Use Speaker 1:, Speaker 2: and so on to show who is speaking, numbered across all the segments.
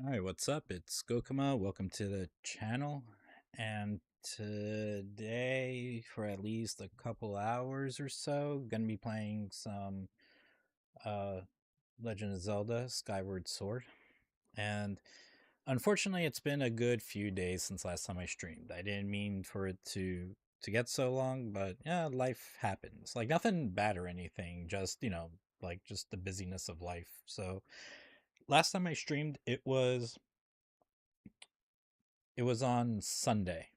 Speaker 1: Alright, what's up? It's Gokuma. Welcome to the channel. And today, for at least a couple hours or so, gonna be playing some uh Legend of Zelda Skyward Sword. And unfortunately, it's been a good few days since last time I streamed. I didn't mean for it to get so long, but yeah, life happens. Like nothing bad or anything, just, like just the busyness of life. So, last time I streamed, it was on Sunday.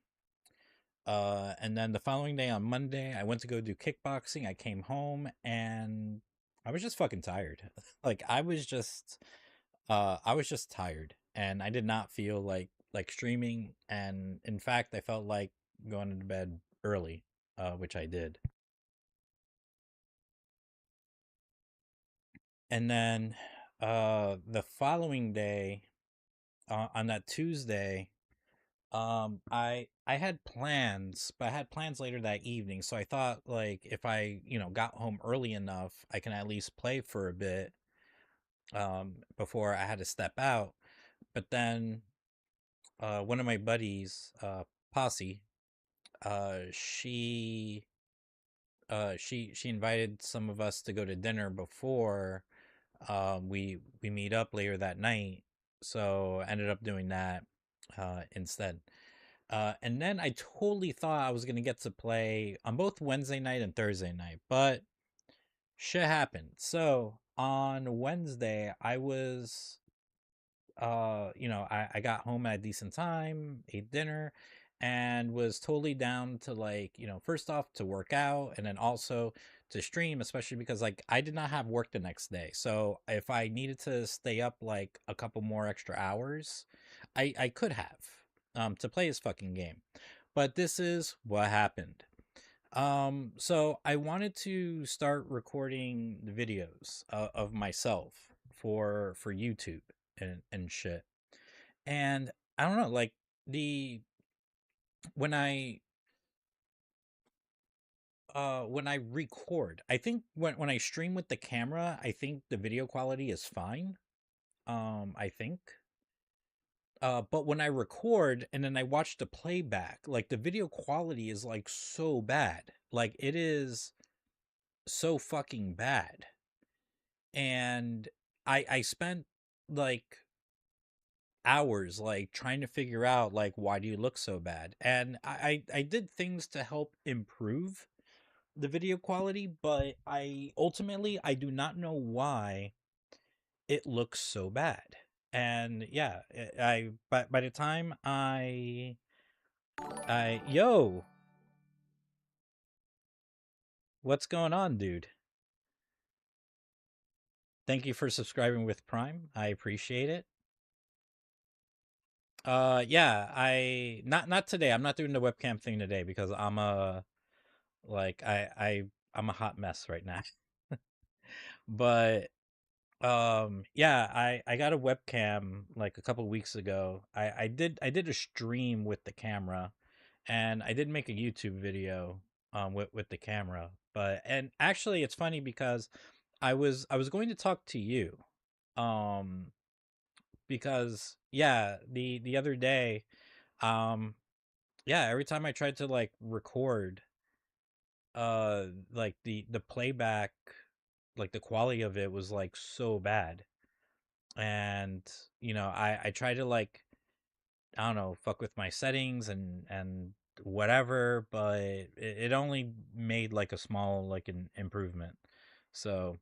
Speaker 1: And then the following day on Monday, I went to go do kickboxing. I came home and I was just fucking tired. Like I was just tired and I did not feel like streaming, and in fact I felt like going to bed early, which I did. And then the following day, on that Tuesday, I had plans, but I had plans later that evening, so I thought like if I, got home early enough, I can at least play for a bit before I had to step out. But then one of my buddies, Posse, she invited some of us to go to dinner before we meet up later that night. So I ended up doing that instead. And then I totally thought I was gonna get to play on both Wednesday night and Thursday night, but shit happened. So on Wednesday, I got home at a decent time, ate dinner, and was totally down to, like, first off to work out and then also to stream, especially because like I did not have work the next day. So if I needed to stay up like a couple more extra hours, I could have to play his fucking game. But this is what happened. So I wanted to start recording the videos of myself for YouTube and shit. And I don't know, like the when I record, I think when I stream with the camera, I think the video quality is fine. I think. But when I record and then I watch the playback, like the video quality is like so bad. Like it is so fucking bad. And I spent like hours like trying to figure out like why do you look so bad, and I did things to help improve the video quality, but I do not know why it looks so bad. And yeah, by the time I yo, what's going on, dude? Thank you for subscribing with Prime, I appreciate it. Yeah, I not today. I'm not doing the webcam thing today because I'm a like I'm a hot mess right now. But yeah, I got a webcam like a couple weeks ago. I did a stream with the camera, and I did make a YouTube video with the camera. But and actually it's funny because I was going to talk to you. Um because yeah, the other day, um yeah, every time I tried to like record, like the playback, like the quality of it was like so bad. And I try to like, I don't know, fuck with my settings and whatever, but it only made like a small like an improvement. So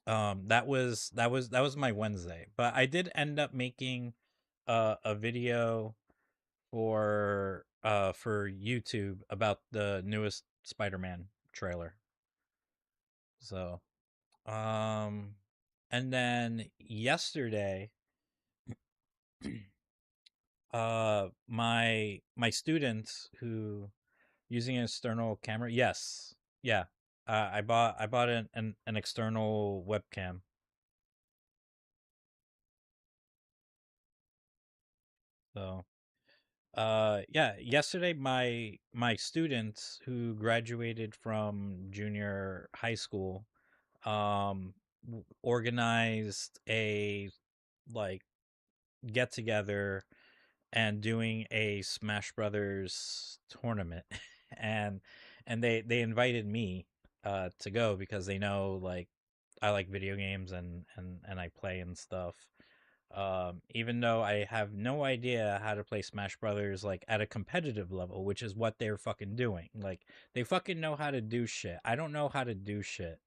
Speaker 1: that was my Wednesday, but I did end up making a video for YouTube about the newest Spider-Man trailer. So, um and then yesterday, my students who using an external camera, yes. Yeah. I bought an external webcam. So, yeah, yesterday my students who graduated from junior high school organized a like get together and doing a Smash Brothers tournament, and they invited me to go because they know like I like video games and I play and stuff. Even though I have no idea how to play Smash Brothers like at a competitive level, which is what they're fucking doing. Like they fucking know how to do shit. I don't know how to do shit.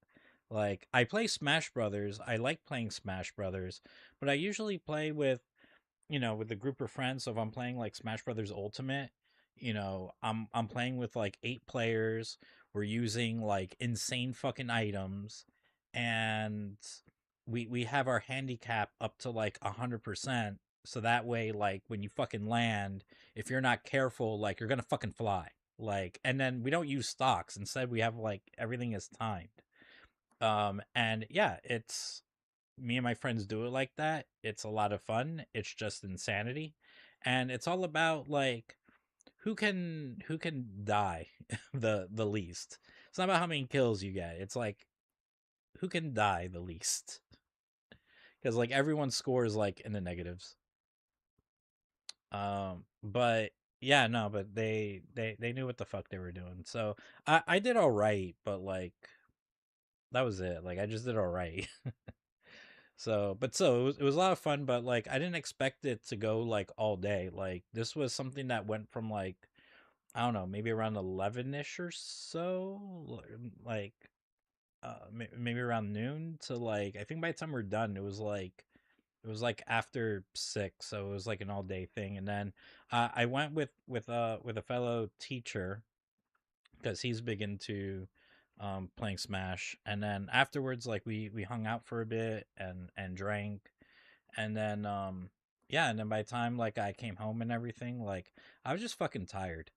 Speaker 1: Like I play Smash Brothers. I like playing Smash Brothers, but I usually play with with a group of friends. So if I'm playing like Smash Brothers Ultimate, I'm playing with like 8 players. We're using like insane fucking items, and we have our handicap up to like 100%. So that way, like when you fucking land, if you're not careful, like you're gonna fucking fly. Like, and then we don't use stocks. Instead, we have like everything is timed. And yeah, it's me and my friends do it like that. It's a lot of fun. It's just insanity. And it's all about like who can die the least. It's not about how many kills you get. It's like who can die the least. Cuz like everyone scores like in the negatives. But yeah, no, but they knew what the fuck they were doing. So I did all right, but like that was it. Like I just did all right. So it was a lot of fun, but like I didn't expect it to go like all day. Like this was something that went from like I don't know, maybe around 11ish or so, like maybe around noon to like I think by the time we're done, it was like after 6, so it was like an all day thing. And then I went with a fellow teacher because he's big into playing Smash. And then afterwards, like we hung out for a bit and drank, and then yeah, and then by the time like I came home and everything, like I was just fucking tired.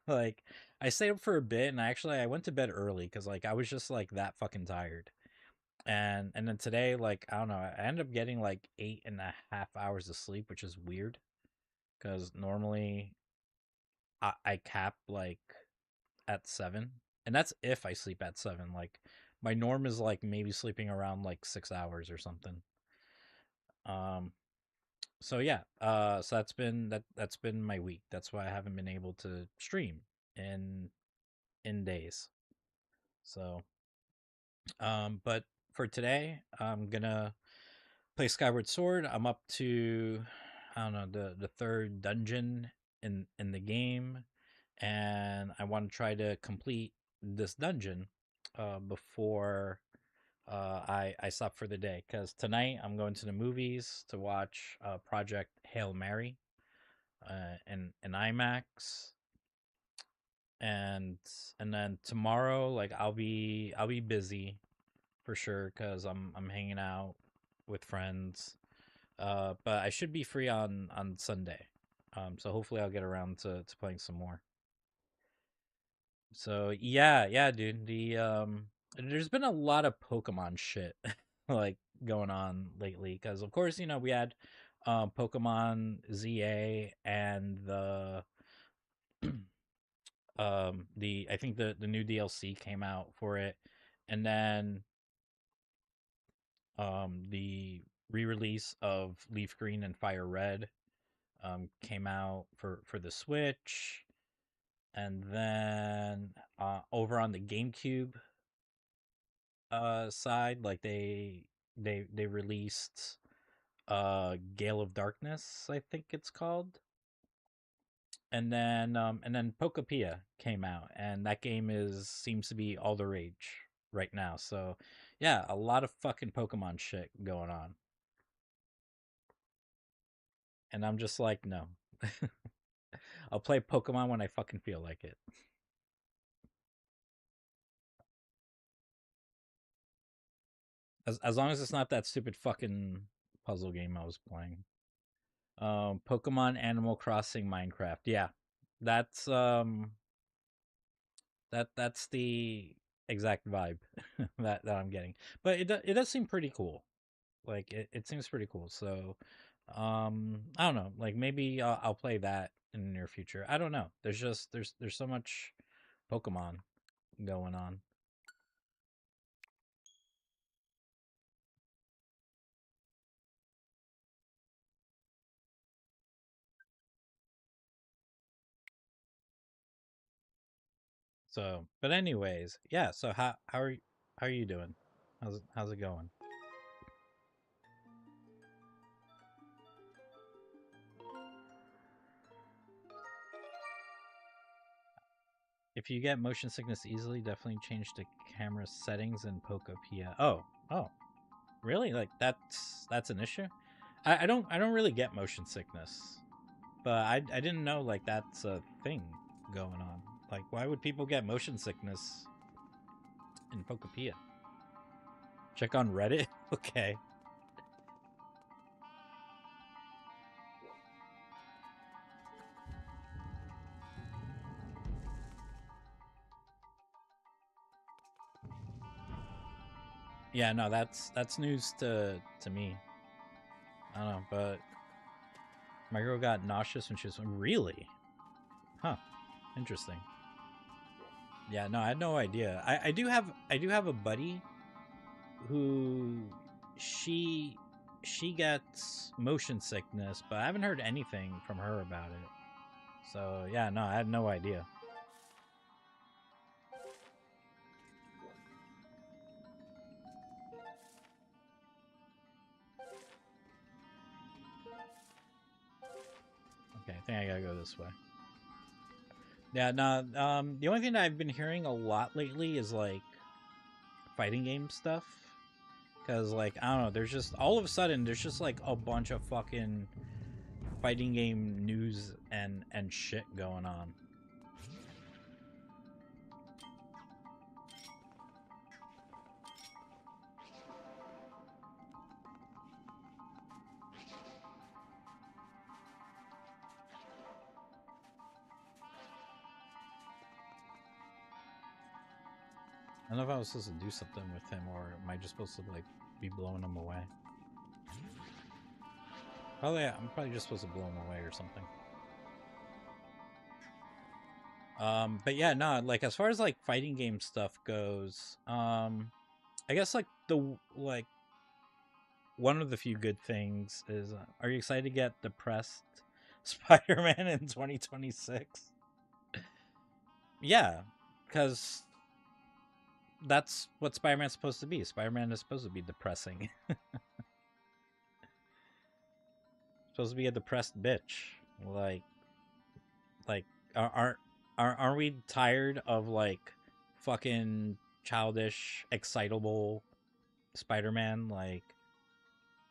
Speaker 1: Like I stayed up for a bit, and I went to bed early because like I was just like that fucking tired. And then today, like I don't know, I ended up getting like 8.5 hours of sleep, which is weird because normally I cap like at 7, and that's if I sleep at 7. Like my norm is like maybe sleeping around like 6 hours or something. Um, so yeah, so that's been my week. That's why I haven't been able to stream in days. So but for today, I'm gonna play Skyward Sword. I'm up to I don't know the third dungeon in the game, and I want to try to complete this dungeon before I stop for the day. Because tonight I'm going to the movies to watch Project Hail Mary in IMAX, and then tomorrow like I'll be busy for sure because I'm hanging out with friends. But I should be free on Sunday. So hopefully I'll get around to playing some more. So yeah, dude. There's been a lot of Pokemon shit like going on lately because of course we had Pokemon ZA and the I think the new DLC came out for it, and then the re-release of Leaf Green and Fire Red came out for the Switch, and then over on the GameCube side, like they released Gale of Darkness, I think it's called, and then Pokopia came out, and that game is seems to be all the rage right now. So yeah, a lot of fucking Pokemon shit going on, and I'm just like no. I'll play Pokemon when I fucking feel like it. As long as it's not that stupid fucking puzzle game I was playing. Pokemon, Animal Crossing, Minecraft. Yeah, that's that's the exact vibe that I'm getting. But it does seem pretty cool. Like it seems pretty cool. So I don't know. Like maybe I'll play that in the near future. I don't know. There's so much Pokemon going on. So, but anyways, yeah. So how are you doing? How's it going? If you get motion sickness easily, definitely change the camera settings in Pocopia. Oh, really? Like that's an issue? I don't really get motion sickness, but I didn't know like that's a thing going on. Like, why would people get motion sickness in Pocopia? Check on Reddit. Okay. Yeah, no, that's news to me. I don't know, but my girl got nauseous when she was really, huh? Interesting. Yeah, no, I had no idea. I do have a buddy who she she gets motion sickness, but I haven't heard anything from her about it. So yeah, no, I had no idea. Okay, I think I gotta go this way. Yeah, no, the only thing that I've been hearing a lot lately is like fighting game stuff. Cause like I don't know, there's just all of a sudden there's just like a bunch of fucking fighting game news and shit going on. I don't know if I was supposed to do something with him or am I just supposed to like be blowing him away? Probably I'm probably just supposed to blow him away or something. But yeah, no, like as far as like fighting game stuff goes, I guess like the like one of the few good things is are you excited to get depressed Spider-Man in 2026? Yeah, because that's what Spider-Man's supposed to be. Spider-Man is supposed to be depressing. Supposed to be a depressed bitch. Like like aren't aren't we tired of like fucking childish, excitable Spider-Man? Like,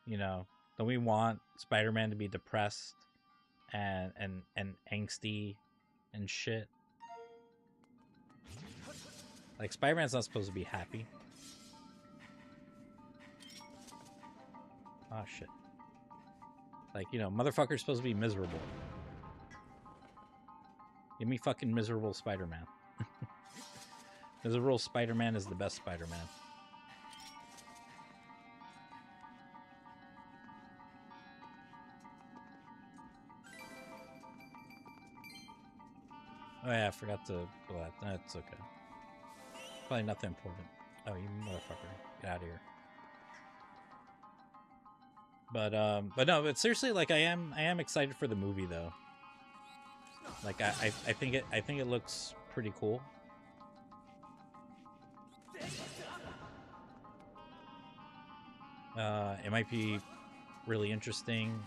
Speaker 1: you know, don't we want Spider-Man to be depressed and angsty and shit? Like Spider-Man's not supposed to be happy. Oh shit. Like, you know, motherfucker's supposed to be miserable. Give me fucking miserable Spider-Man. Miserable Spider-Man is the best Spider-Man. Oh yeah, I forgot to blow that. That's okay. Probably nothing important. Oh, you motherfucker. Get out of here. But no, but seriously, like I am excited for the movie though. Like I think it looks pretty cool. It might be really interesting.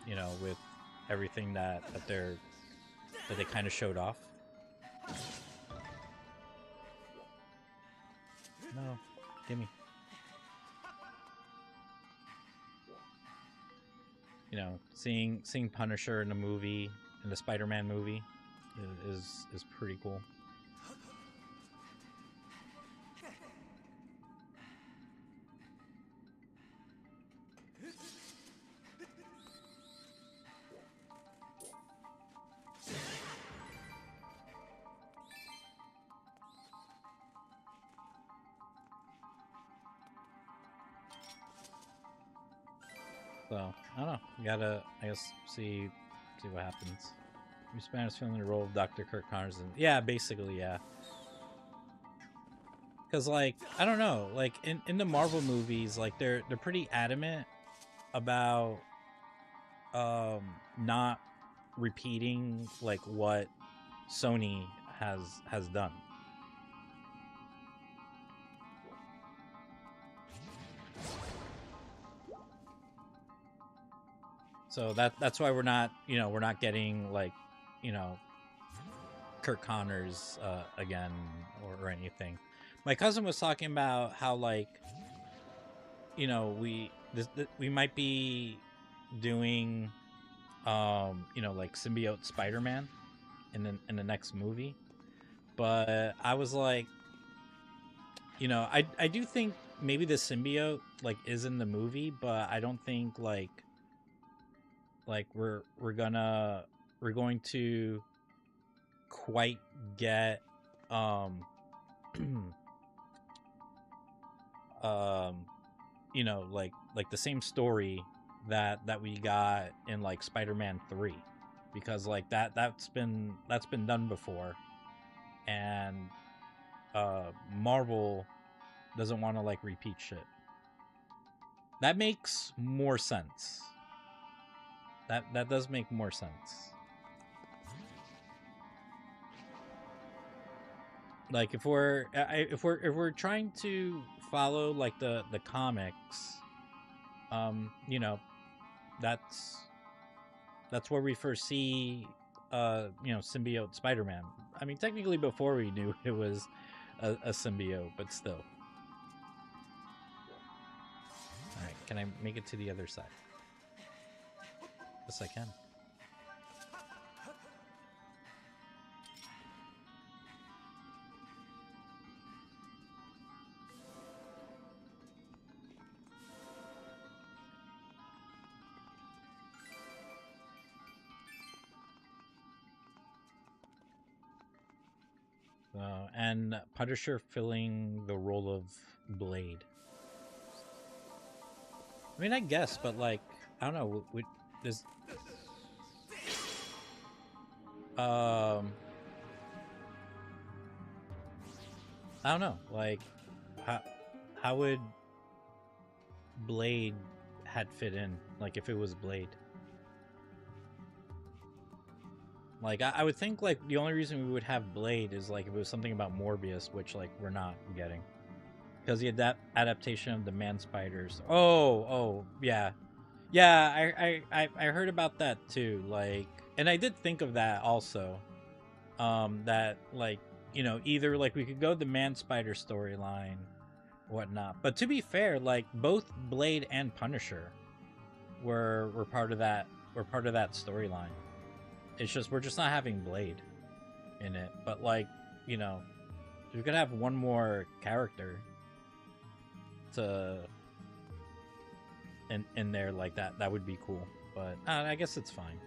Speaker 1: You know, with everything that they kind of showed off. No, gimme. You know, seeing Punisher in a movie, in the Spider-Man movie, is pretty cool. So I don't know. We gotta, I guess, see what happens. Bruce Banner's filling the role of Dr. Kirk Connors, and yeah, basically, yeah. Because like I don't know, like in the Marvel movies, like they're pretty adamant about um not repeating like what Sony has done. So that's why we're not, we're not getting like, you know, Kurt Connors again or anything. My cousin was talking about how like, we might be doing like symbiote Spider-Man in the next movie. But I was like, I do think maybe the symbiote like is in the movie, but I don't think like we're going to quite get um um like the same story that we got in like Spider-Man 3, because like that's been done before, and Marvel doesn't want to like repeat shit. That makes more sense. That does make more sense. Like if we're trying to follow like the comics, that's that's where we first see symbiote Spider-Man. I mean, technically before we knew it was a symbiote, but still. All right, can I make it to the other side? Yes, I can. And Punisher filling the role of Blade. I mean, I guess, but like, I don't know. Does um, I don't know. Like, how how would Blade had fit in? Like, if it was Blade, like I would think like the only reason we would have Blade is like if it was something about Morbius, which like we're not getting. Because the adaptation of the Man Spiders. Oh, yeah, yeah. I heard about that too. Like, and I did think of that also. That like either like we could go the Man Spider storyline, whatnot. But to be fair, like both Blade and Punisher were part of that. Were part of that storyline. It's just we're just not having Blade in it. But like you know, if we could have one more character to in there like that would be cool. But I guess it's fine.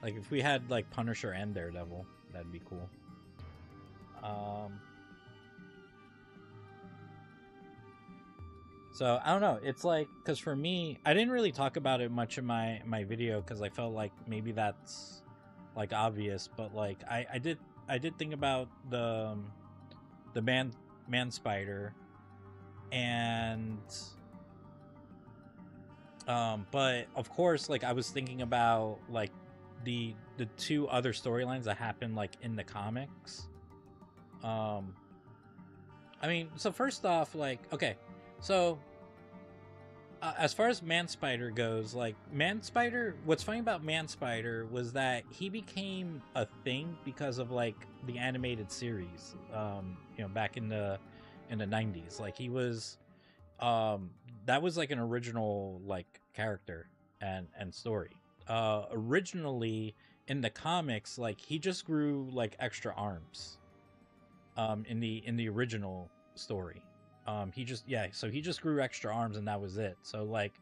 Speaker 1: Like if we had like Punisher and Daredevil, that'd be cool. Um, so I don't know. It's like because for me, I didn't really talk about it much in my video because I felt like maybe that's like obvious. But like I did think about the man spider, and but of course like I was thinking about like the two other storylines that happen like in the comics. um I mean, so first off, like, okay, so as far as Man Spider goes, like Man Spider, what's funny about Man Spider was that he became a thing because of like the animated series, back in the 90s. Like he was, um, that was like an original like character and story. Originally in the comics, like he just grew like extra arms in the original story. He just, yeah, so he just grew extra arms and that was it. So like,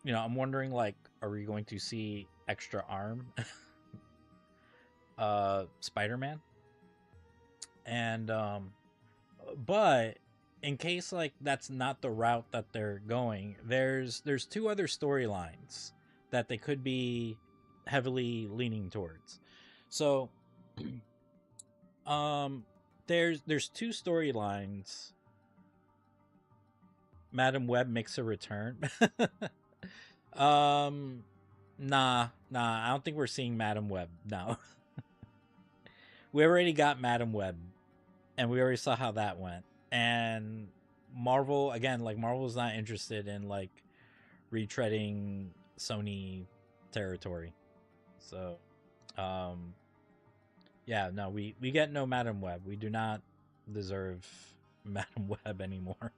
Speaker 1: I'm wondering like, are we going to see extra arm Spider-Man? And but in case like that's not the route that they're going, there's two other storylines that they could be heavily leaning towards. So um there's two storylines. Madam Web makes a return. um, nah. I don't think we're seeing Madam Web. No, we already got Madam Web, and we already saw how that went. And Marvel again, like Marvel's not interested in like retreading Sony territory. So, yeah, no, we get no Madam Web. We do not deserve Madam Web anymore.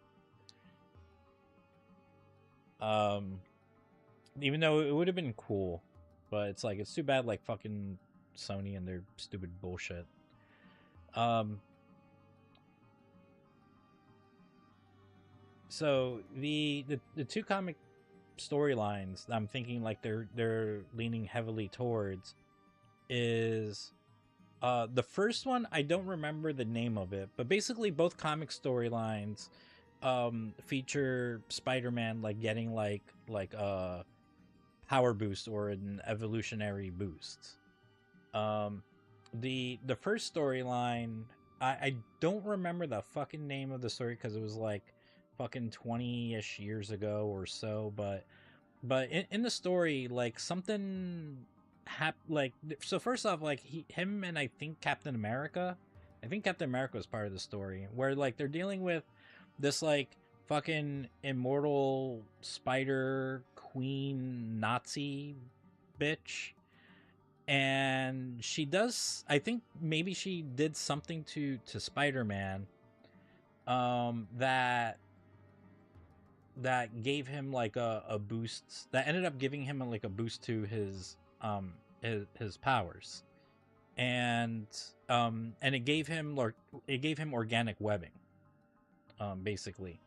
Speaker 1: Even though it would have been cool, but it's like it's too bad, like fucking Sony and their stupid bullshit. So the two comic storylines I'm thinking like they're leaning heavily towards is the first one. I don't remember the name of it, but basically both comic storylines feature Spider-Man like getting like a power boost or an evolutionary boost. The first storyline, I don't remember the fucking name of the story because it was like fucking 20-ish years ago or so, but in the story, like something like, so first off, like him and I think Captain America was part of the story where like they're dealing with this like fucking immortal spider queen Nazi bitch, and she does, I think maybe she did something to Spider-Man that gave him like a boost, that ended up giving him like a boost to his powers, and it gave him organic webbing, basically.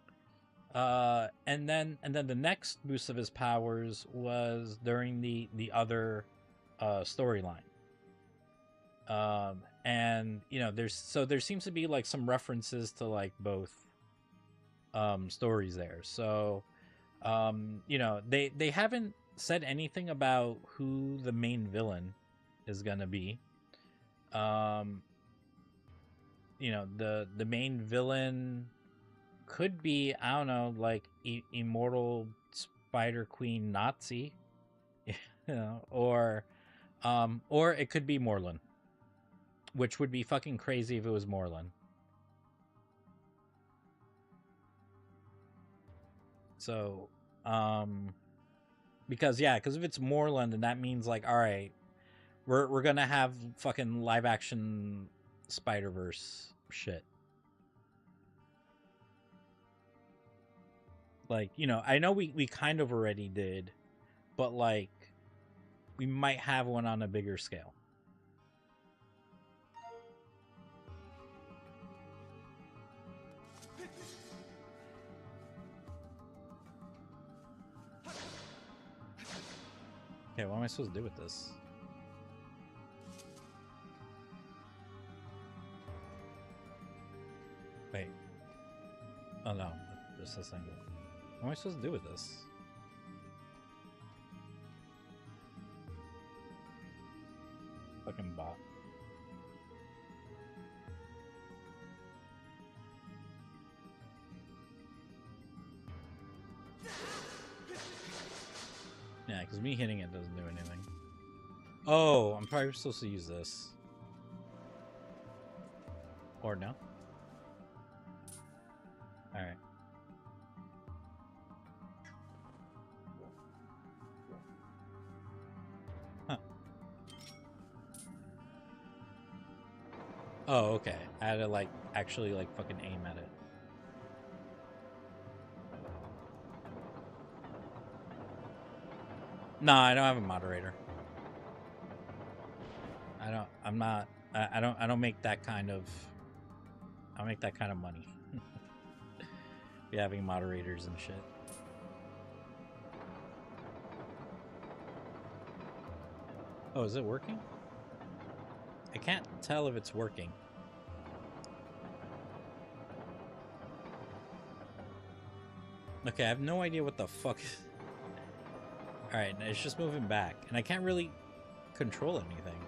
Speaker 1: And then the next boost of his powers was during the other storyline. And you know, there seems to be like some references to like both stories there. So you know, they haven't said anything about who the main villain is gonna be. You know, the main villain could be, I don't know, like immortal Spider Queen Nazi, you know, or it could be Morlun, which would be fucking crazy if it was Morlun. So, because if it's Morlun, then that means like, all right, we're gonna have fucking live action Spider-Verse shit. Like, you know, I know we kind of already did, but like we might have one on a bigger scale. Okay, what am I supposed to do with this? Wait. Oh no, just this thing. What am I supposed to do with this? Fucking bot. Yeah, because me hitting it doesn't do anything. Oh, I'm probably supposed to use this. Or no? Alright. Huh. Oh, okay. I had to like actually like fucking aim at it. No, I don't have a moderator. I don't make that kind of money. Be having moderators and shit. Oh, is it working? I can't tell if it's working. Okay, I have no idea what the fuck. Alright, it's just moving back, and I can't really control anything.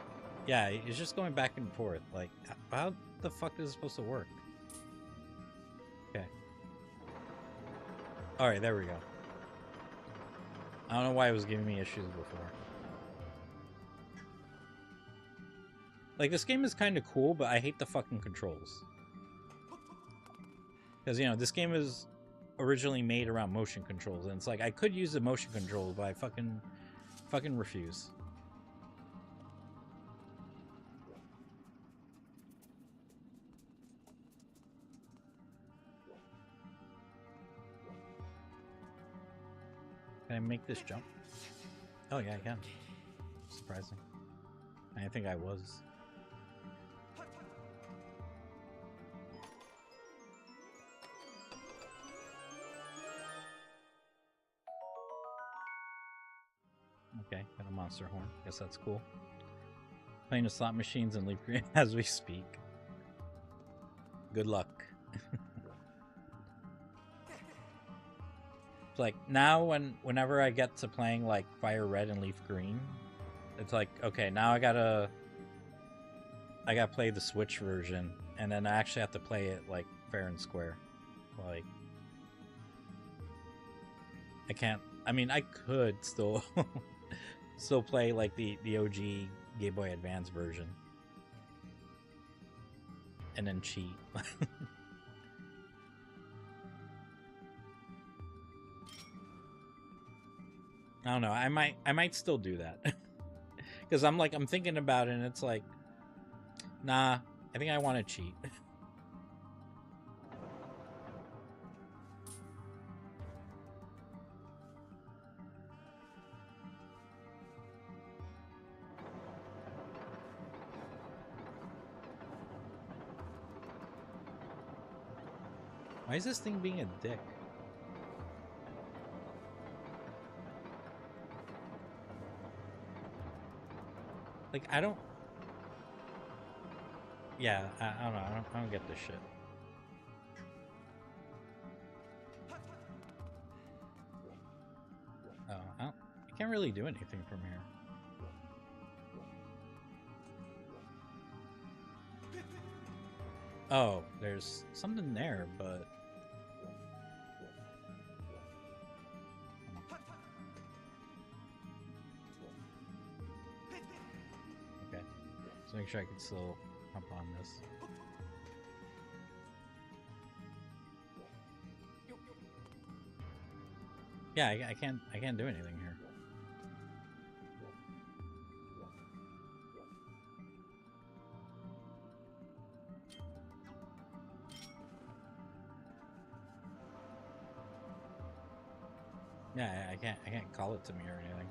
Speaker 1: Yeah, it's just going back and forth. Like, how the fuck is it supposed to work? Okay. Alright, there we go. I don't know why it was giving me issues before. Like, this game is kind of cool, but I hate the fucking controls. Because, you know, this game is originally made around motion controls, and it's like, I could use the motion controls, but I fucking Fucking refuse. Can I make this jump? Oh yeah, I can. Surprising. I think I was. Okay, got a monster horn. Guess that's cool. Playing the slot machines and Leaf Green as we speak. Good luck. It's like now whenever I get to playing like Fire Red and Leaf Green, it's like, okay, now I gotta play the Switch version, and then I actually have to play it like fair and square. Like, I can't. I mean, I could still still play like the OG Game Boy Advance version, and then cheat. I don't know. I might still do that because I'm thinking about it, and it's like, nah. I think I want to cheat. Why is this thing being a dick? Like, I don't... Yeah, I don't know. I don't get this shit. Oh, I can't really do anything from here. Oh, there's something there, but... Okay. Let's make sure I can still hop on this. Yeah, I can't do anything here. Yeah, I can't call it to me or anything.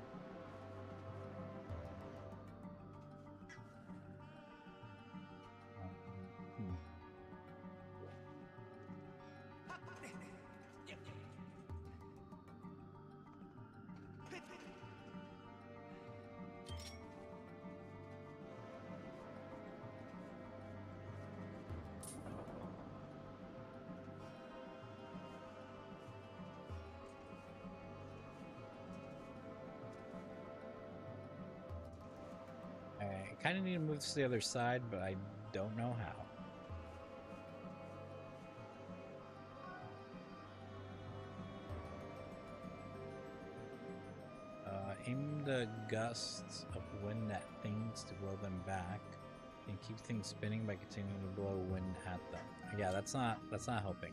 Speaker 1: I kind of need to move this to the other side, but I don't know how. Aim the gusts of wind at things to blow them back, and keep things spinning by continuing to blow wind at them. Yeah, that's not helping.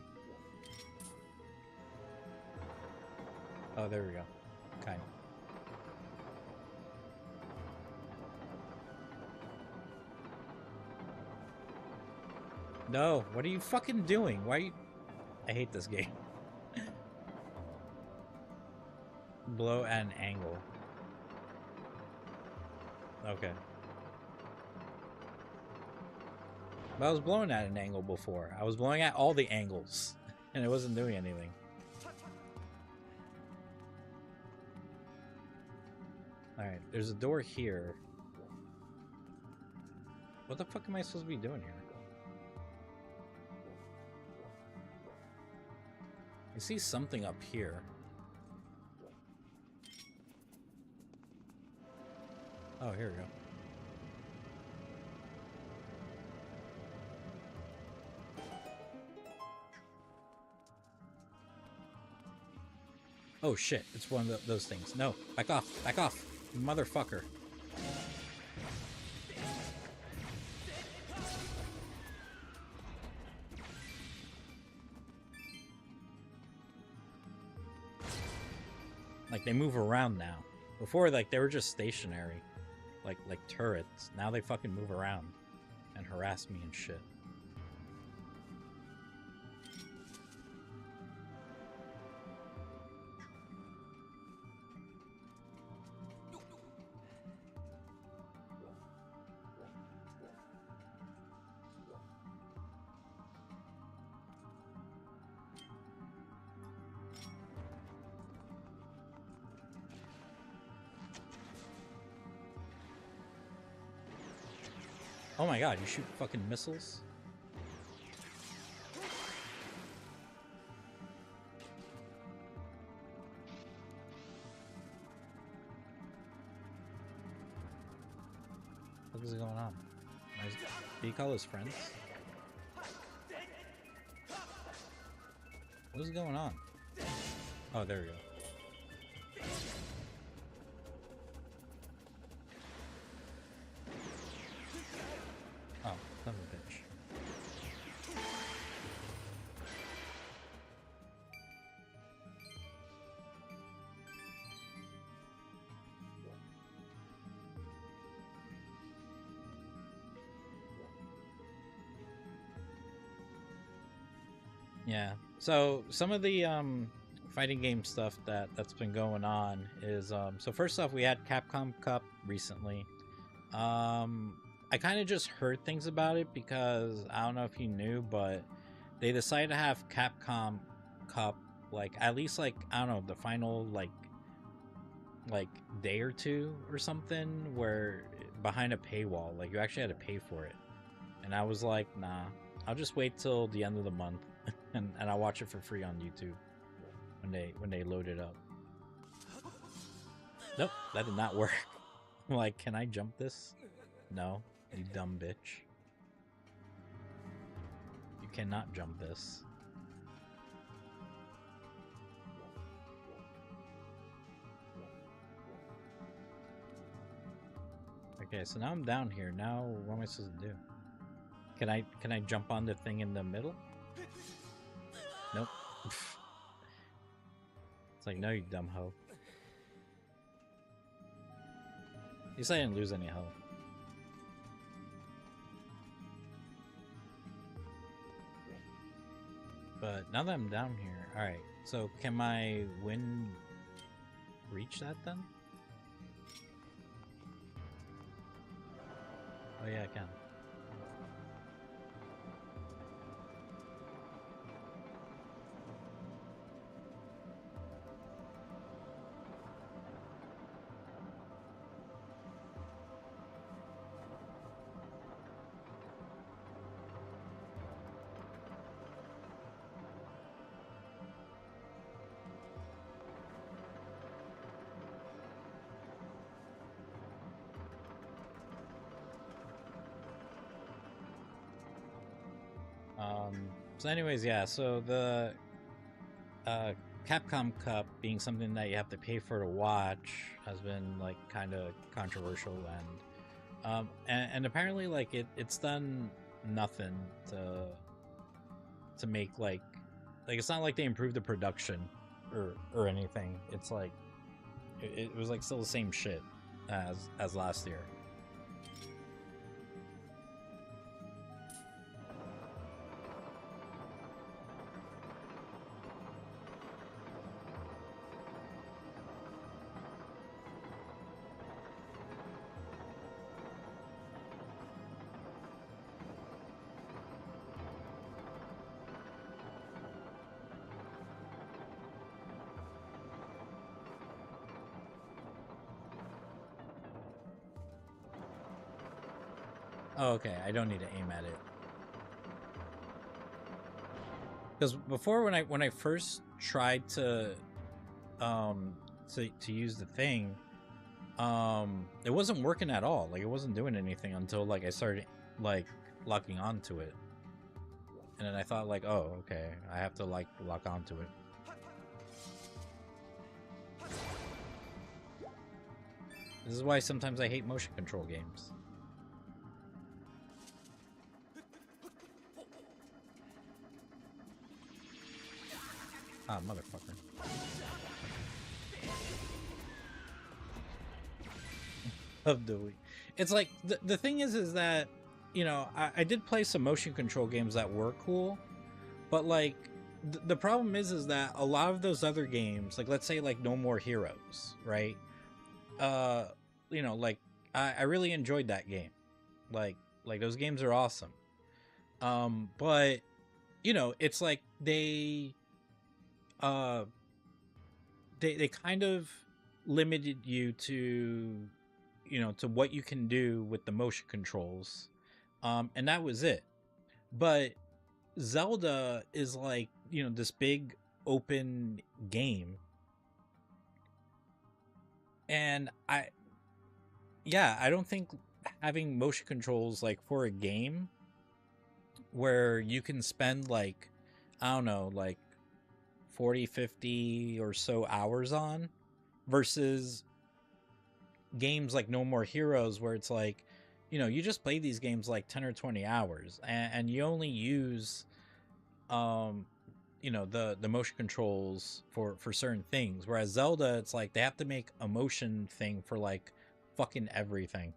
Speaker 1: Oh, there we go. Okay. No, what are you fucking doing? Why are you... I hate this game. Blow at an angle. Okay. But I was blowing at an angle before. I was blowing at all the angles, and it wasn't doing anything. Alright, there's a door here. What the fuck am I supposed to be doing here? I see something up here. Oh, here we go. Oh shit, it's one of those things. No, back off, motherfucker. Like, they move around now. Before, like, they were just stationary, like turrets. Now they fucking move around and harass me and shit. Oh my god, you shoot fucking missiles? What is going on? Did he call his friends? What is going on? Oh, there we go. Oh, son of a bitch. Yeah. So some of the fighting game stuff that's been going on is so first off, we had Capcom Cup recently. I kind of just heard things about it because I don't know if you knew, but they decided to have Capcom Cup like at least like I don't know the final like day or two or something where behind a paywall, like you actually had to pay for it. And I was like, nah, I'll just wait till the end of the month and I'll watch it for free on YouTube when they load it up. Nope, that did not work. Like, can I jump this? No, you dumb bitch. You cannot jump this. Okay, so now I'm down here. Now what am I supposed to do? Can I jump on the thing in the middle? Nope. It's like, no, you dumb hoe. At least I didn't lose any health. But now that I'm down here, alright, so can my wind reach that then? Oh yeah, I can. So anyways, yeah, so the Capcom Cup being something that you have to pay for to watch has been like kind of controversial and apparently like it's done nothing to make like it's not like they improved the production or anything. It's like it was like still the same shit as last year. Oh, okay. I don't need to aim at it. Because before, when I first tried to use the thing, it wasn't working at all. Like it wasn't doing anything until like I started like locking onto it, and then I thought like, oh, okay, I have to like lock onto it. This is why sometimes I hate motion control games. Ah, motherfucker. of the Wii. It's like the thing is that you know I did play some motion control games that were cool, but like the problem is that a lot of those other games, like let's say like No More Heroes, right? Uh, you know, like I really enjoyed that game. Like those games are awesome. But you know, it's like uh they kind of limited you to you know to what you can do with the motion controls, and that was it. But Zelda is like you know this big open game, and I don't think having motion controls like for a game where you can spend like I don't know like 40, 50 or so hours on versus games like No More Heroes where it's like you know you just play these games like 10 or 20 hours and you only use um you know the motion controls for certain things, whereas Zelda it's like they have to make a motion thing for like fucking everything.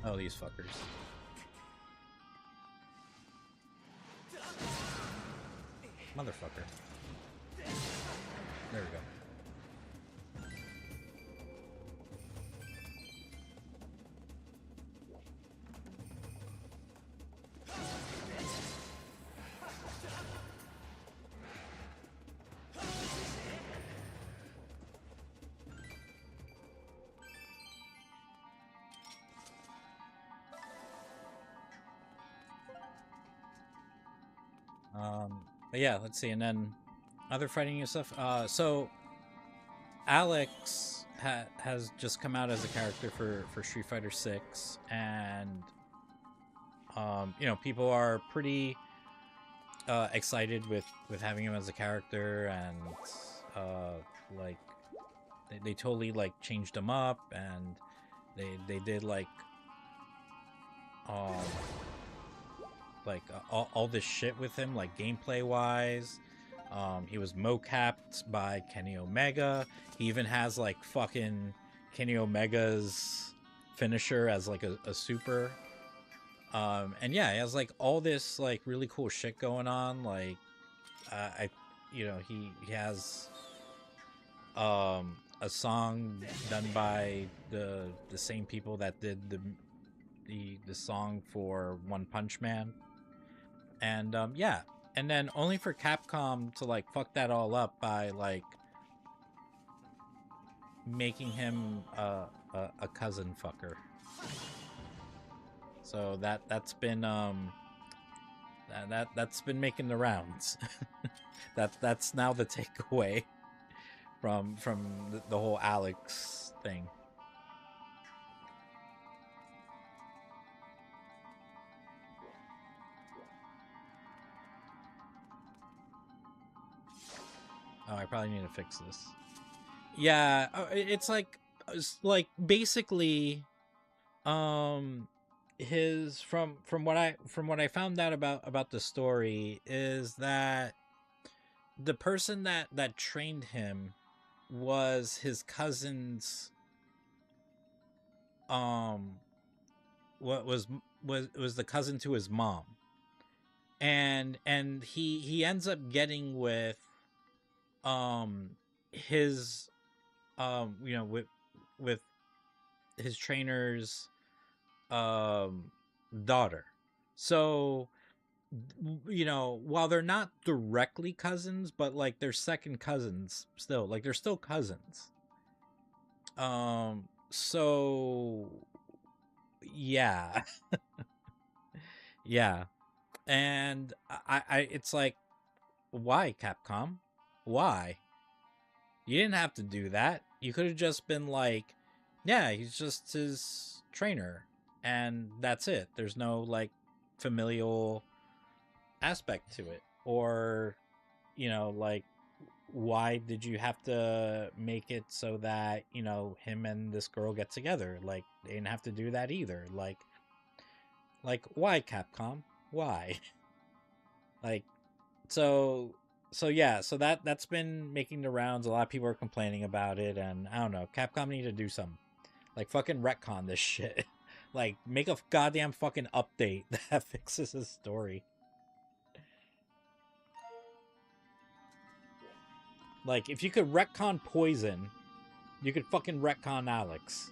Speaker 1: Oh, these fuckers. Motherfucker. There we go. But yeah, let's see, and then other fighting and stuff. So Alex has just come out as a character for Street Fighter 6, and you know people are pretty excited with having him as a character, and like they totally like changed him up, and they did um all this shit with him, like gameplay wise. He was mocapped by Kenny Omega. He even has like fucking Kenny Omega's finisher as like a super. And yeah, he has like all this like really cool shit going on. Like, I, you know, he has a song done by the same people that did the song for One Punch Man, and yeah, and then only for Capcom to like fuck that all up by like making him a cousin fucker. So that's been that's been making the rounds. That's now the takeaway from the whole Alex thing. Oh, I probably need to fix this. Yeah, it's like basically um his from what I found out about the story is that the person that trained him was his cousin's um what was the cousin to his mom, and he ends up getting with um his you know with his trainer's um daughter. So you know, while they're not directly cousins, but like they're second cousins still. Like they're still cousins. So yeah. Yeah. And I it's like why Capcom? Why? You didn't have to do that. You could have just been like, yeah, he's just his trainer and that's it. There's no like familial aspect to it. Or, like, why did you have to make it so that, him and this girl get together? Like, they didn't have to do that either. Like, why, Capcom? Why? Like, so yeah, so that's been making the rounds. A lot of people are complaining about it, and I don't know, Capcom need to do something. Like, fucking retcon this shit. Like, make a goddamn fucking update that fixes his story. Like, if you could retcon Poison, you could fucking retcon Alex.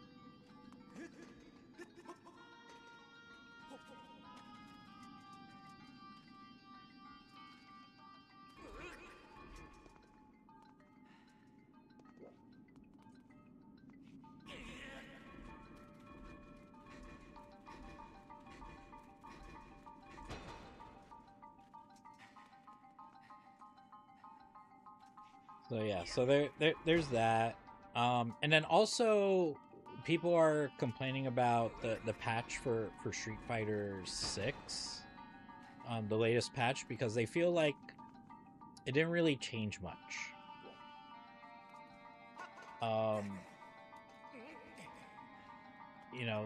Speaker 1: So yeah, so there's that. And then also people are complaining about the patch for Street Fighter 6, the latest patch, because they feel like it didn't really change much. Um,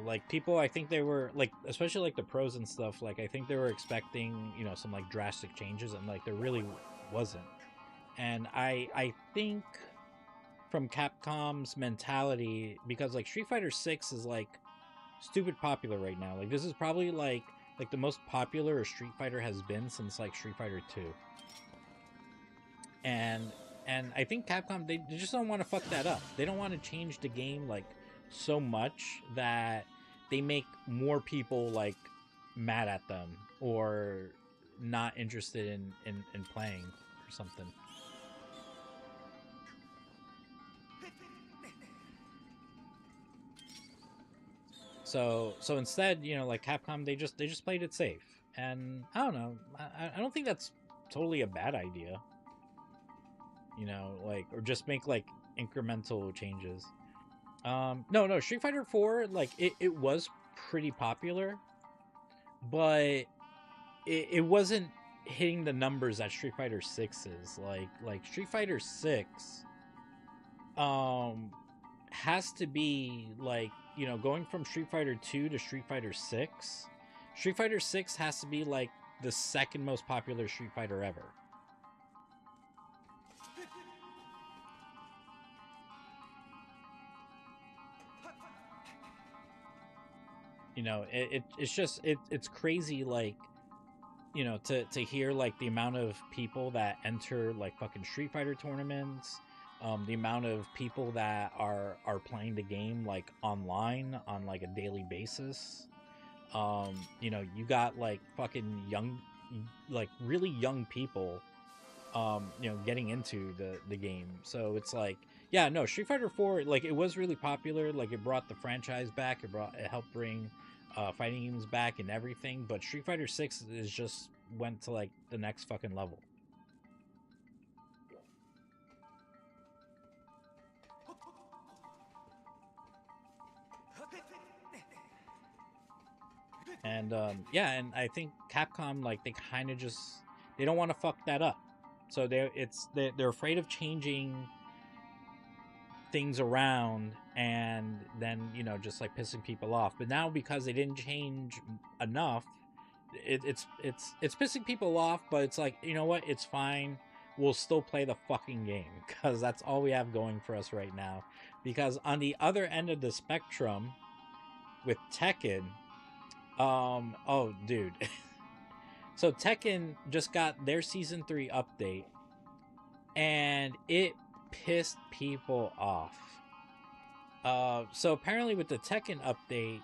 Speaker 1: like, people, I think they were like, especially like the pros and stuff, like, I think they were expecting, some like drastic changes, and like there really wasn't. And I think from Capcom's mentality, because like Street Fighter 6 is like stupid popular right now. Like, this is probably like the most popular a Street Fighter has been since like Street Fighter 2. And I think Capcom, they just don't want to fuck that up. They don't want to change the game like so much that they make more people like mad at them or not interested in playing or something. So instead, like Capcom, they just played it safe, and I don't know. I don't think that's totally a bad idea. Like, or just make like incremental changes. No, Street Fighter 4, like, it was pretty popular, but it wasn't hitting the numbers that Street Fighter 6 is. Like Street Fighter 6 um has to be like, going from Street Fighter 2 to Street Fighter 6. Street Fighter 6 has to be like the second most popular Street Fighter ever. It's just it's crazy, like, to hear like the amount of people that enter like fucking Street Fighter tournaments, the amount of people that are playing the game like online on like a daily basis. You got like fucking young, like really young people, getting into the game. So it's like, yeah, no, Street Fighter 4, like, it was really popular. Like, it brought the franchise back. It helped bring fighting games back and everything. But Street Fighter 6 is just went to like the next fucking level. And yeah, and I think Capcom, like, they kind of just, they don't want to fuck that up. So they're afraid of changing things around, and then, just like pissing people off. But now, because they didn't change enough, it's pissing people off. But it's like, you know what, it's fine, we'll still play the fucking game, because that's all we have going for us right now. Because on the other end of the spectrum, with Tekken, oh dude, so Tekken just got their season 3 update, and it pissed people off. So apparently, with the Tekken update,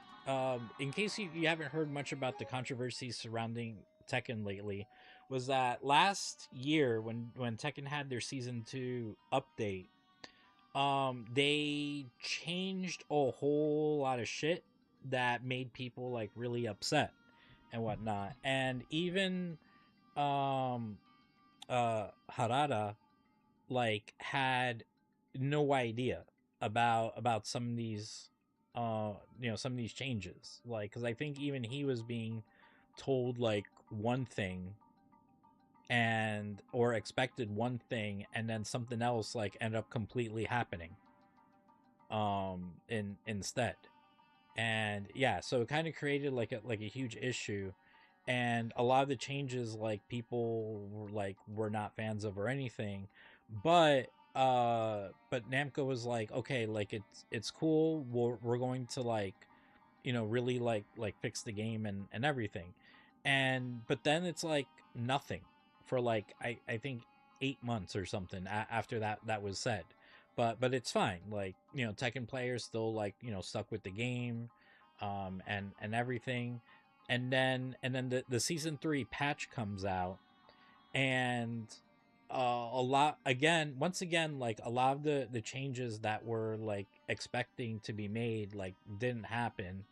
Speaker 1: in case you haven't heard much about the controversies surrounding Tekken lately, was that last year, when Tekken had their season 2 update, they changed a whole lot of shit that made people like really upset and whatnot. And even Harada, like, had no idea about some of these some of these changes, like, because I think even he was being told like one thing, and or expected one thing and then something else like end up completely happening instead. And yeah, so it kind of created like a huge issue, and a lot of the changes like people were not fans of or anything, but Namco was like, okay, like it's cool, we're going to like, you know, really like fix the game and everything. And but then it's like nothing for like I think 8 months or something after that was said. But it's fine, like, you know, Tekken players still like, you know, stuck with the game, and everything. And then the season 3 patch comes out, and a lot again, once again, like a lot of the changes that were like expecting to be made like didn't happen,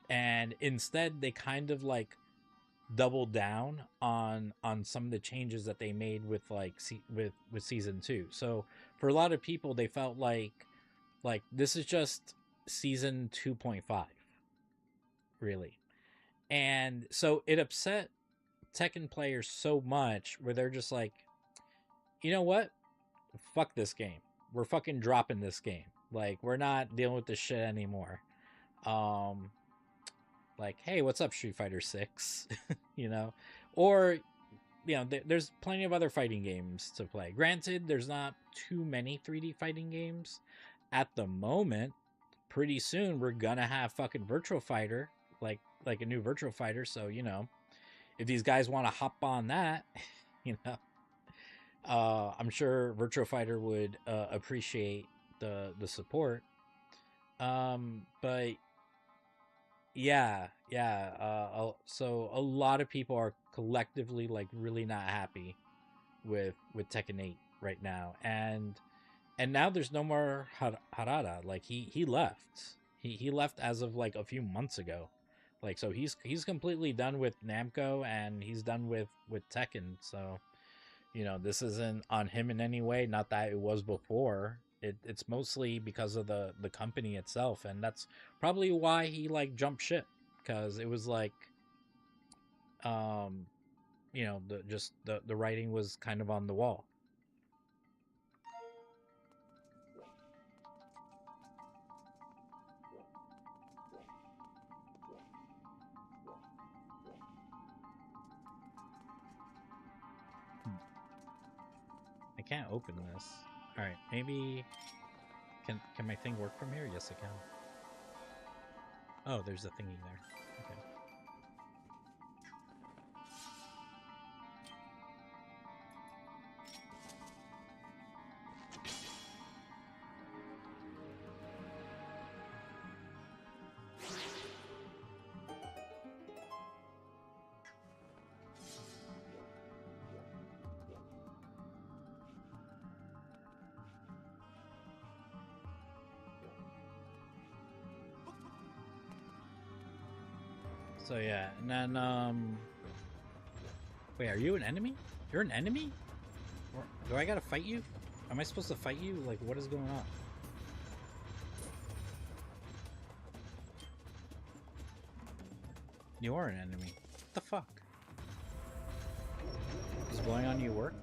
Speaker 1: and instead they kind of like doubled down on some of the changes that they made with like with season 2. So for a lot of people, they felt like this is just season 2.5, really. And so it upset Tekken players so much where they're just like, you know what, fuck this game, we're fucking dropping this game, like we're not dealing with this shit anymore. um like, hey, what's up, Street Fighter 6? You know, or you know, there's plenty of other fighting games to play. Granted, there's not too many 3D fighting games at the moment. Pretty soon we're gonna have fucking Virtual Fighter, like a new Virtual Fighter. So, you know, if these guys want to hop on that, you know, I'm sure Virtual Fighter would appreciate the support. But yeah. So a lot of people are collectively like really not happy with Tekken 8 right now, and now there's no more Harada. Like he left. He left as of like a few months ago. Like, so he's completely done with Namco, and he's done with Tekken. So, you know, this isn't on him in any way. Not that it was before. It's mostly because of the company itself, and that's probably why he like jumped ship, because it was like, um, you know, the writing was kind of on the wall. I can't open this. All right, maybe can my thing work from here? Yes, it can. Oh, there's a thingy there. Okay. So yeah, and then wait, are you an enemy? You're an enemy? Or, do I gotta fight you? Am I supposed to fight you? Like, what is going on? You are an enemy. What the fuck? Does blowing on you work?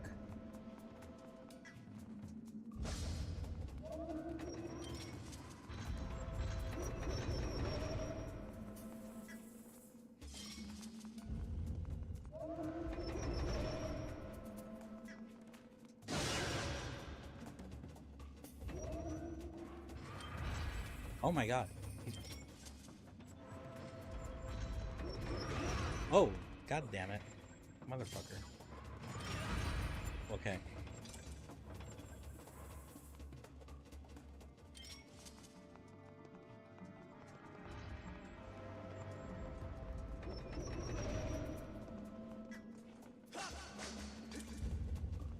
Speaker 1: Oh my god. Oh, god damn it. Motherfucker. Okay.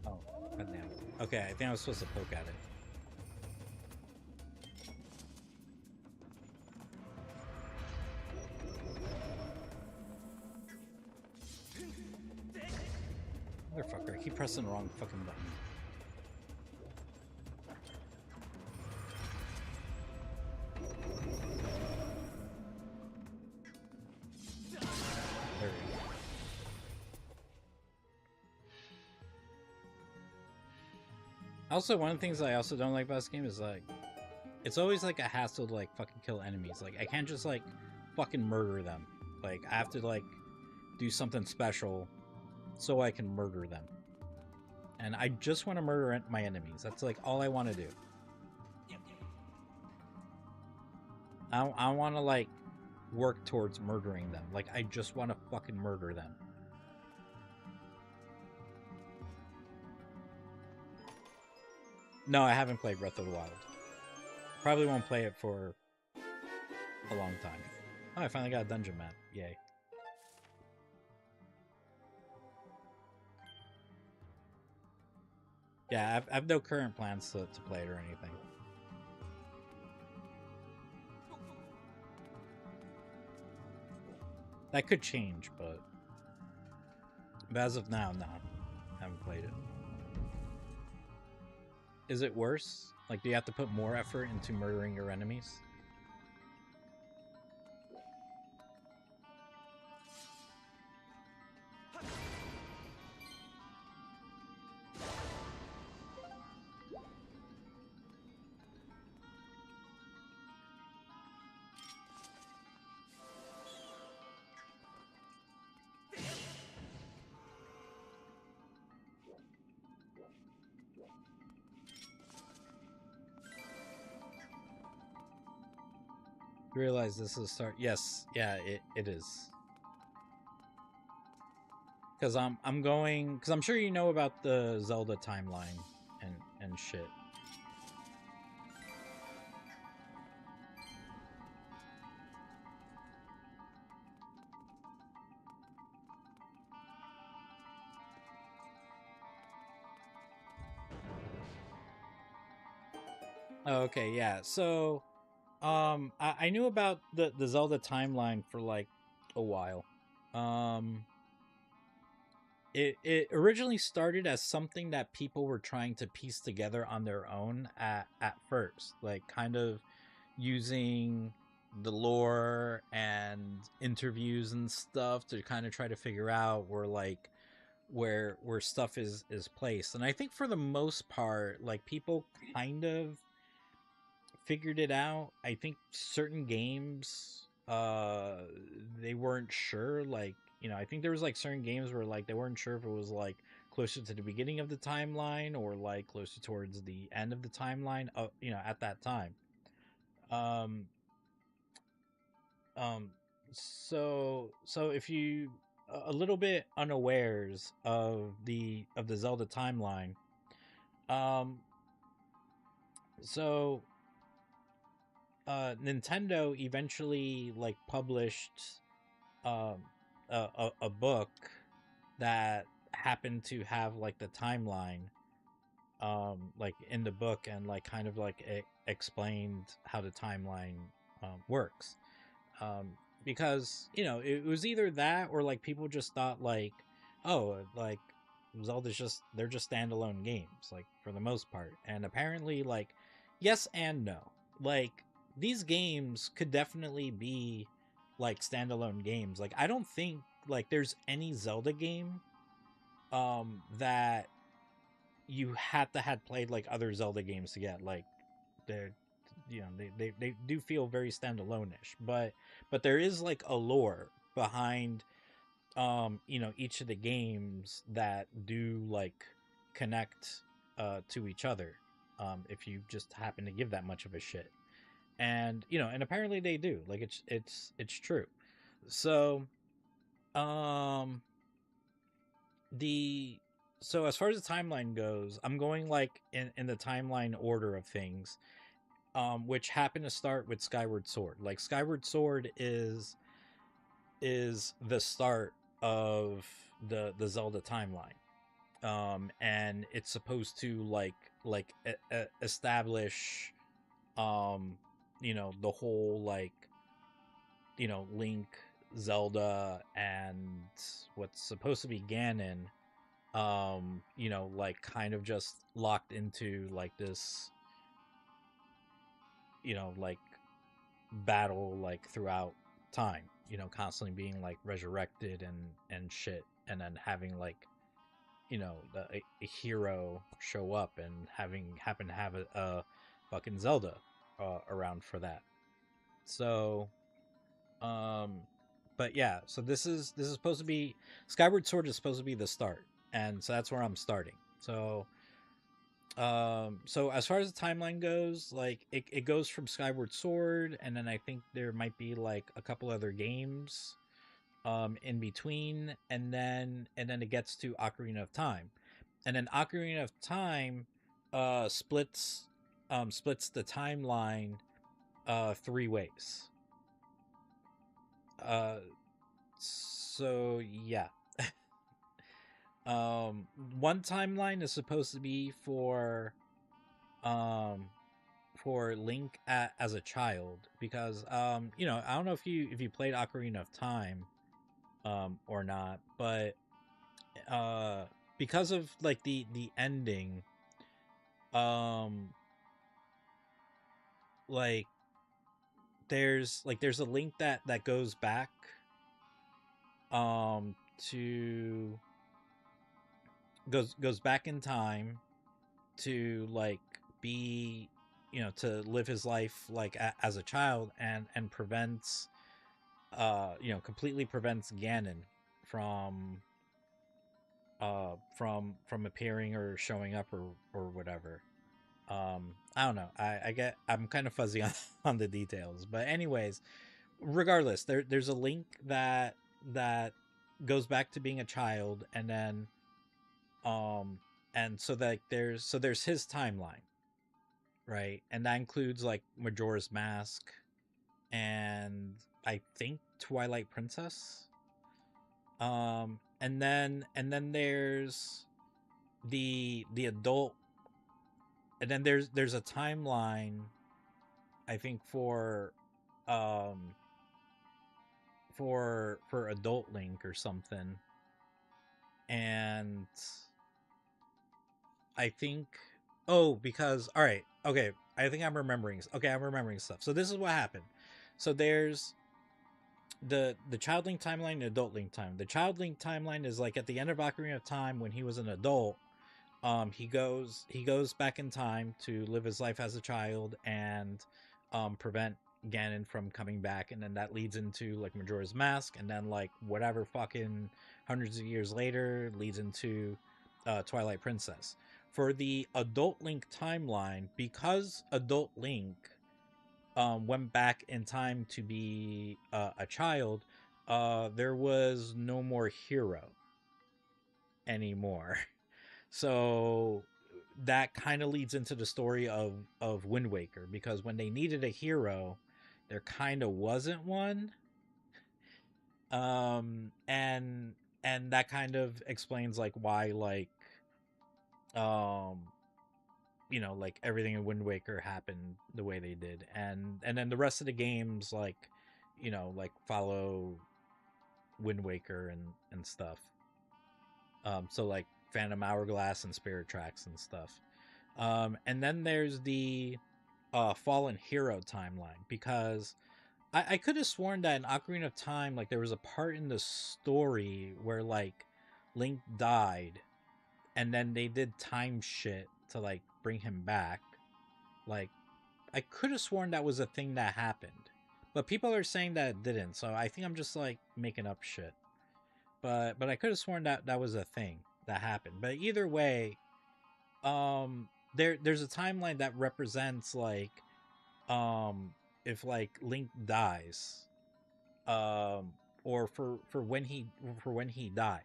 Speaker 1: Oh, god damn it. Okay, I think I was supposed to poke at it. Motherfucker, I keep pressing the wrong fucking button. There we go. Also, one of the things I also don't like about this game is like it's always like a hassle to like fucking kill enemies. Like I can't just like fucking murder them. Like I have to like do something special so I can murder them. And I just want to murder my enemies. That's like all I want to do. I want to like work towards murdering them. Like I just want to fucking murder them. No, I haven't played Breath of the Wild. Probably won't play it for a long time. Oh, I finally got a dungeon map. Yay. Yeah, I have no current plans to play it or anything. That could change, but as of now, no. I haven't played it. Is it worse? Like, do you have to put more effort into murdering your enemies? You realize this is a start? Yes, yeah, it is. Because I'm going. Because I'm sure you know about the Zelda timeline and shit. Oh, okay, yeah. So, I knew about the Zelda timeline for like a while. Um, it originally started as something that people were trying to piece together on their own at first, like kind of using the lore and interviews and stuff to kind of try to figure out where stuff is placed. And I think for the most part, like people kind of figured it out. I think certain games they weren't sure, like, I think there was like certain games where like they weren't sure if it was like closer to the beginning of the timeline or like closer towards the end of the timeline, at that time. Um um so if you a little bit unawares of the Zelda timeline, um so Nintendo eventually like published um a book that happened to have like the timeline like in the book, and like kind of like explained how the timeline works. Because it was either that or like people just thought like, oh, like Zelda's just they're just standalone games like for the most part. And apparently like yes and no. Like these games could definitely be like standalone games. Like I don't think like there's any Zelda game that you had to had played like other Zelda games to get. Like they're they do feel very standalone-ish, but there is like a lore behind each of the games that do like connect to each other, if you just happen to give that much of a shit. And and apparently they do. Like it's true. So um the so as far as the timeline goes, I'm going like in the timeline order of things, which happen to start with Skyward Sword. Like Skyward Sword is the start of the Zelda timeline. And it's supposed to establish the whole like Link, Zelda, and what's supposed to be Ganon, like kind of just locked into like this like battle like throughout time, constantly being like resurrected and shit, and then having like a hero show up and happen to have a fucking Zelda around for that. So, um, but yeah, so this is supposed to be Skyward Sword is supposed to be the start, and so that's where I'm starting. So as far as the timeline goes, like it goes from Skyward Sword, and then I think there might be like a couple other games in between, and then it gets to Ocarina of Time. And then Ocarina of Time splits the timeline three ways. Uh so yeah. um One timeline is supposed to be um for Link as a child, because I don't know if you played Ocarina of Time or not, but uh because of like the ending, um like there's a Link that goes back to goes back in time to like be to live his life like as a child, and prevents completely prevents Ganon from from appearing or showing up or whatever. I don't know, I'm kind of fuzzy on on the details, but anyways, regardless, there's a Link that goes back to being a child, and then um and so that there's his timeline, right? And that includes like Majora's Mask, and I think Twilight Princess. And then there's the adult, and then there's a timeline, I think, um for adult Link or something. And I think, oh, because all right, okay, I think I'm remembering. Okay, I'm remembering stuff. So this is what happened. So there's the Child Link timeline and Adult Link time. The Child Link timeline is like at the end of Ocarina of Time when he was an adult. He goes back in time to live his life as a child and prevent Ganon from coming back, and then that leads into like Majora's Mask, and then like whatever fucking hundreds of years later leads into Twilight Princess. For the Adult Link timeline, because Adult Link went back in time to be a child, there was no more hero anymore. So that kind of leads into the story of Wind Waker, because when they needed a hero, there kind of wasn't one. And that kind of explains like why um like everything in Wind Waker happened the way they did, and then the rest of the games like follow Wind Waker and stuff. So like Phantom Hourglass and Spirit Tracks and stuff. And then there's the Fallen Hero timeline, because I could have sworn that in Ocarina of Time, like there was a part in the story where like Link died, and then they did time shit to like bring him back. Like I could have sworn that was a thing that happened, but people are saying that it didn't. So I think I'm just like making up shit. But I could have sworn that that was a thing that happened. But either way, there's a timeline that represents like if like Link dies, um or for when he died.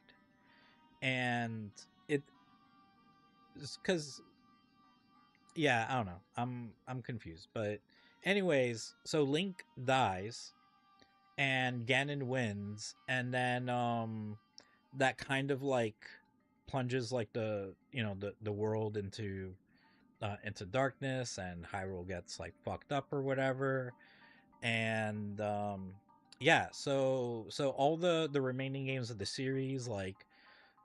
Speaker 1: And it's because, yeah, I don't know, I'm confused, but anyways, so Link dies and Ganon wins, and then that kind of like plunges like the world into darkness, and Hyrule gets like fucked up or whatever. And yeah, so all the remaining games of the series, like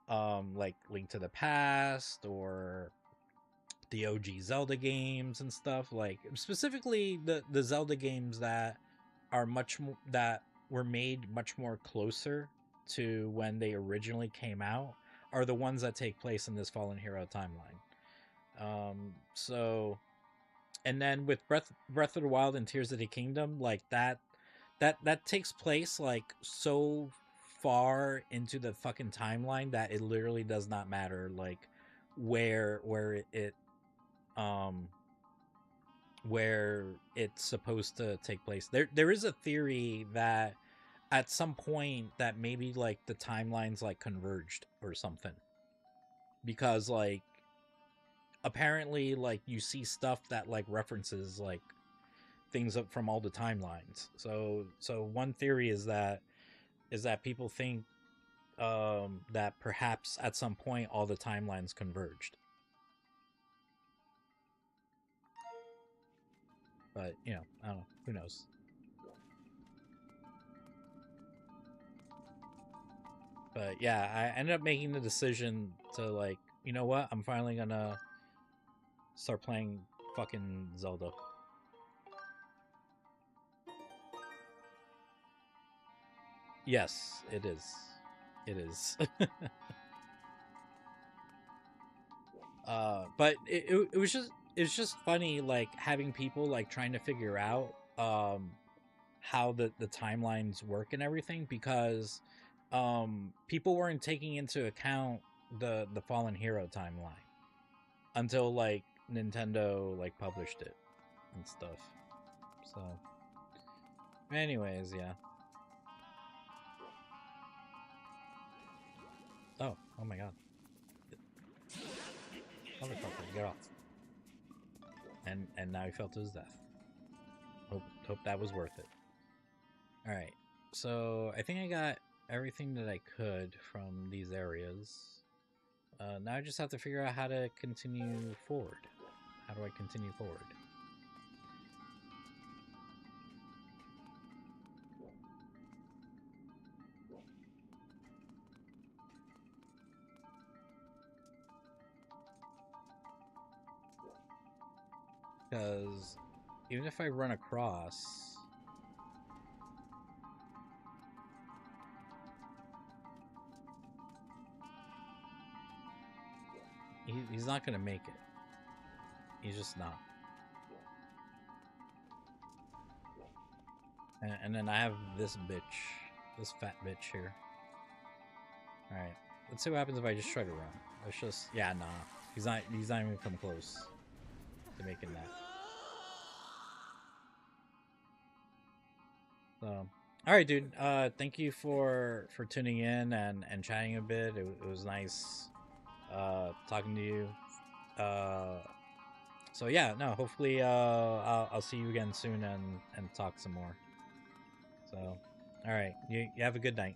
Speaker 1: Link to the Past or the OG Zelda games and stuff, like specifically the Zelda games that are that were made much more closer to when they originally came out, are the ones that take place in this Fallen Hero timeline. So, and then with Breath of the Wild and Tears of the Kingdom, like that takes place like so far into the fucking timeline that it literally does not matter like where it um where it's supposed to take place. There is a theory that at some point that maybe like the timelines like converged or something, because like apparently like you see stuff that like references like things up from all the timelines. So one theory is that people think that perhaps at some point all the timelines converged. But you know, I don't know. Who knows? But yeah, I ended up making the decision to like, you know what? I'm finally gonna start playing fucking Zelda. Yes, it is. It is. But it was just it's just funny like having people like trying to figure out how the timelines work and everything, because people weren't taking into account the Fallen Hero timeline until like Nintendo like published it and stuff. So anyways, yeah. Oh my god. Motherfucker, get off. And now he fell to his death. Hope that was worth it. Alright. So I think I got everything that I could from these areas. Now I just have to figure out how to continue forward. How do I continue forward? Because even if I run across... he's not going to make it. He's just not. And then I have this bitch. This fat bitch here. Alright. Let's see what happens if I just try to run. Let's just... yeah, nah. He's not even going to come close to making that. So... alright, dude. Thank you for tuning in and chatting a bit. It was nice talking to you. So yeah, no, hopefully I'll see you again soon and talk some more. So, all right, you have a good night.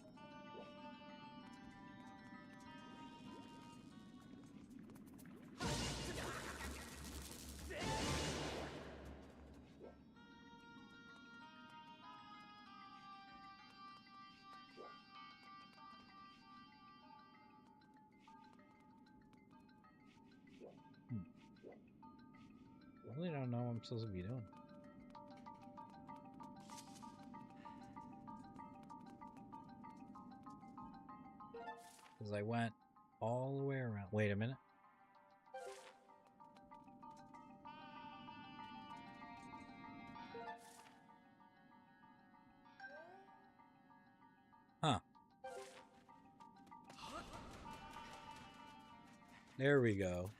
Speaker 1: I really don't know what I'm supposed to be doing. Because I went all the way around. Wait a minute. Huh. There we go.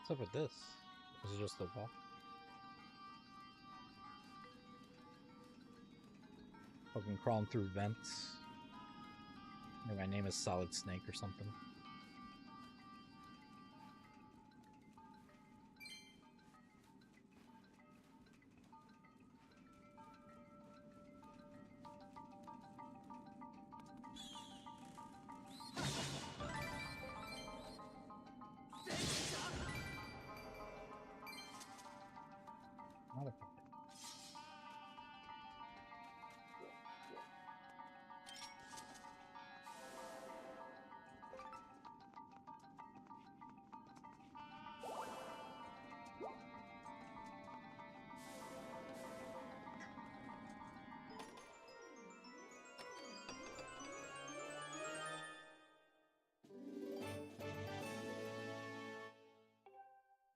Speaker 1: What's up with this? Is it just the wall? Fucking crawling through vents. Maybe my name is Solid Snake or something. Motherfucker.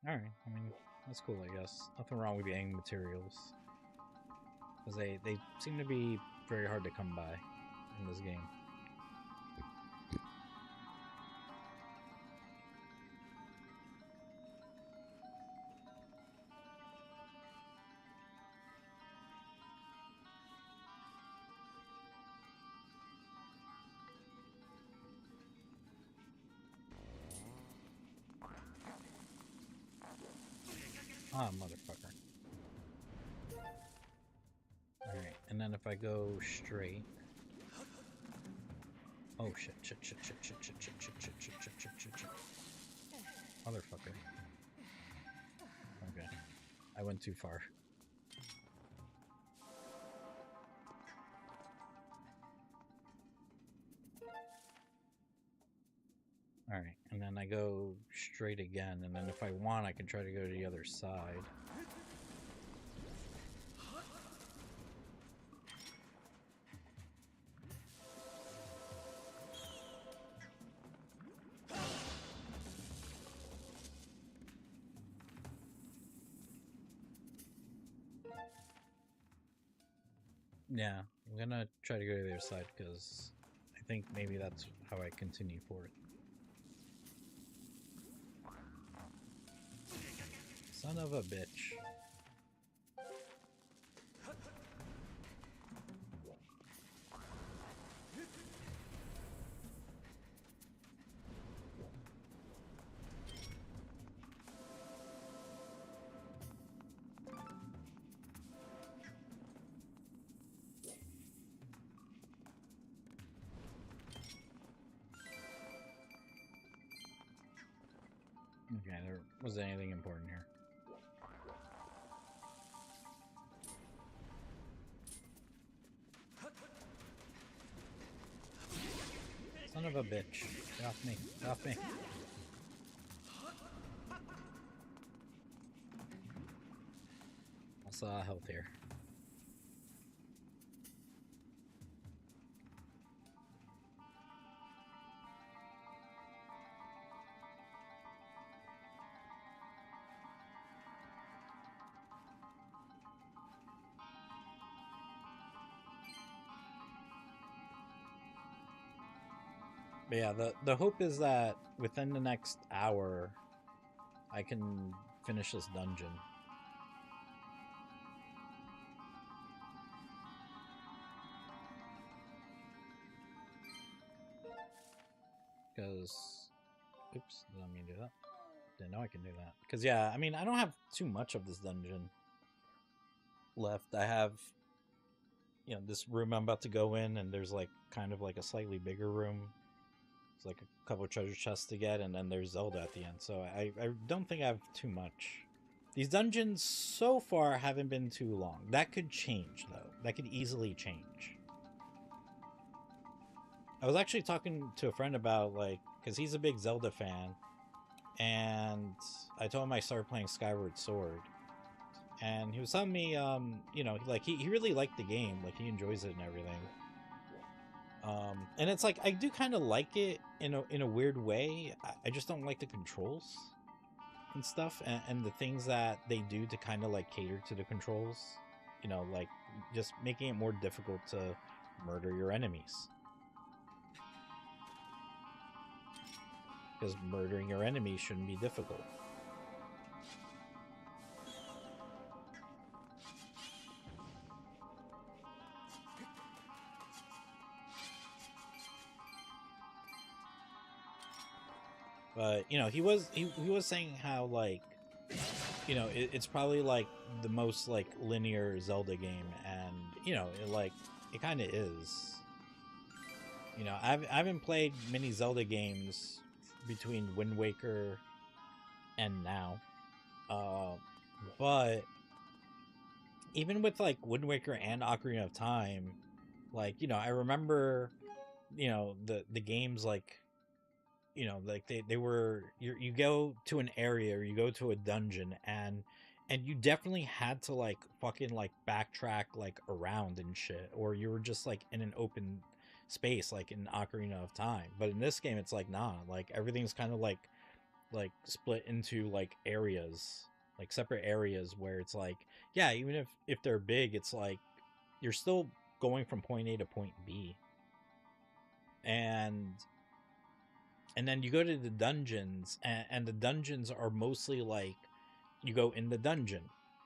Speaker 1: Alright, I mean, that's cool, I guess. Nothing wrong with getting materials. Because they seem to be very hard to come by in this game. Ah, motherfucker. Alright, and then if I go straight... Oh shit, shit. Motherfucker. Okay. I went too far. Alright, and then I go straight again, and then if I want, I can try to go to the other side. Yeah, I'm gonna try to go to the other side, because I think maybe that's how I continue forward. Son of a bitch. Okay, there wasn't anything important here. Son of a bitch. Get off me. Get off me. I saw health here. But yeah, the hope is that within the next hour, I can finish this dungeon. Because, oops, didn't mean to do that. Didn't know I can do that. Because yeah, I mean, I don't have too much of this dungeon left. I have, you know, this room I'm about to go in, and there's like kind of like a slightly bigger room. It's like a couple of treasure chests to get, and then there's Zelda at the end. So I don't think I have too much. These dungeons so far haven't been too long. That could change, though. That could easily change. I was actually talking to a friend about, like, because he's a big Zelda fan, and I told him I started playing Skyward Sword. And he was telling me, you know, like, he really liked the game. Like, he enjoys it and everything. And it's like, I do kind of like it in a weird way. I just don't like the controls and stuff, and the things that they do to kind of like cater to the controls, you know, like just making it more difficult to murder your enemies, because murdering your enemies shouldn't be difficult. But you know, he was saying how, like, you know, it's probably like the most like linear Zelda game, and you know, it kind of is. You know, I haven't played many Zelda games between Wind Waker and now, but even with like Wind Waker and Ocarina of Time, like, you know, I remember, you know, the games, like, you know, like they were, you go to an area or you go to a dungeon, and you definitely had to like fucking like backtrack like around and shit, or you were just like in an open space like in Ocarina of Time. But in this game it's like, nah, like everything's kind of like split into like areas, like separate areas, where it's like, yeah, even if they're big, it's like you're still going from point A to point B. And then you go to the dungeons, and the dungeons are mostly like, you go in the dungeon,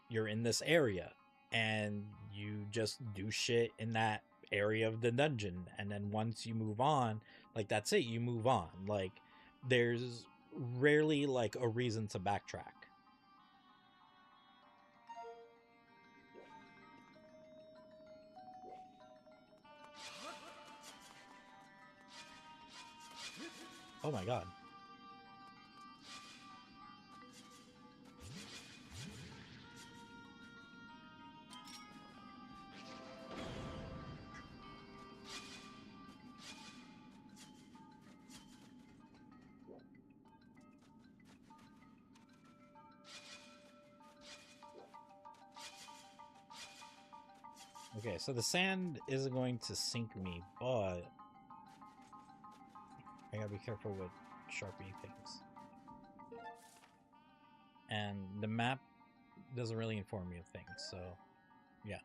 Speaker 1: you're in this area, and you just do shit in that area of the dungeon, and then once you move on, like that's it, you move on. Like there's rarely like a reason to backtrack. Oh my god. Okay, so the sand isn't going to sink me, but I gotta be careful with sharpie things. And the map doesn't really inform me of things, so yeah.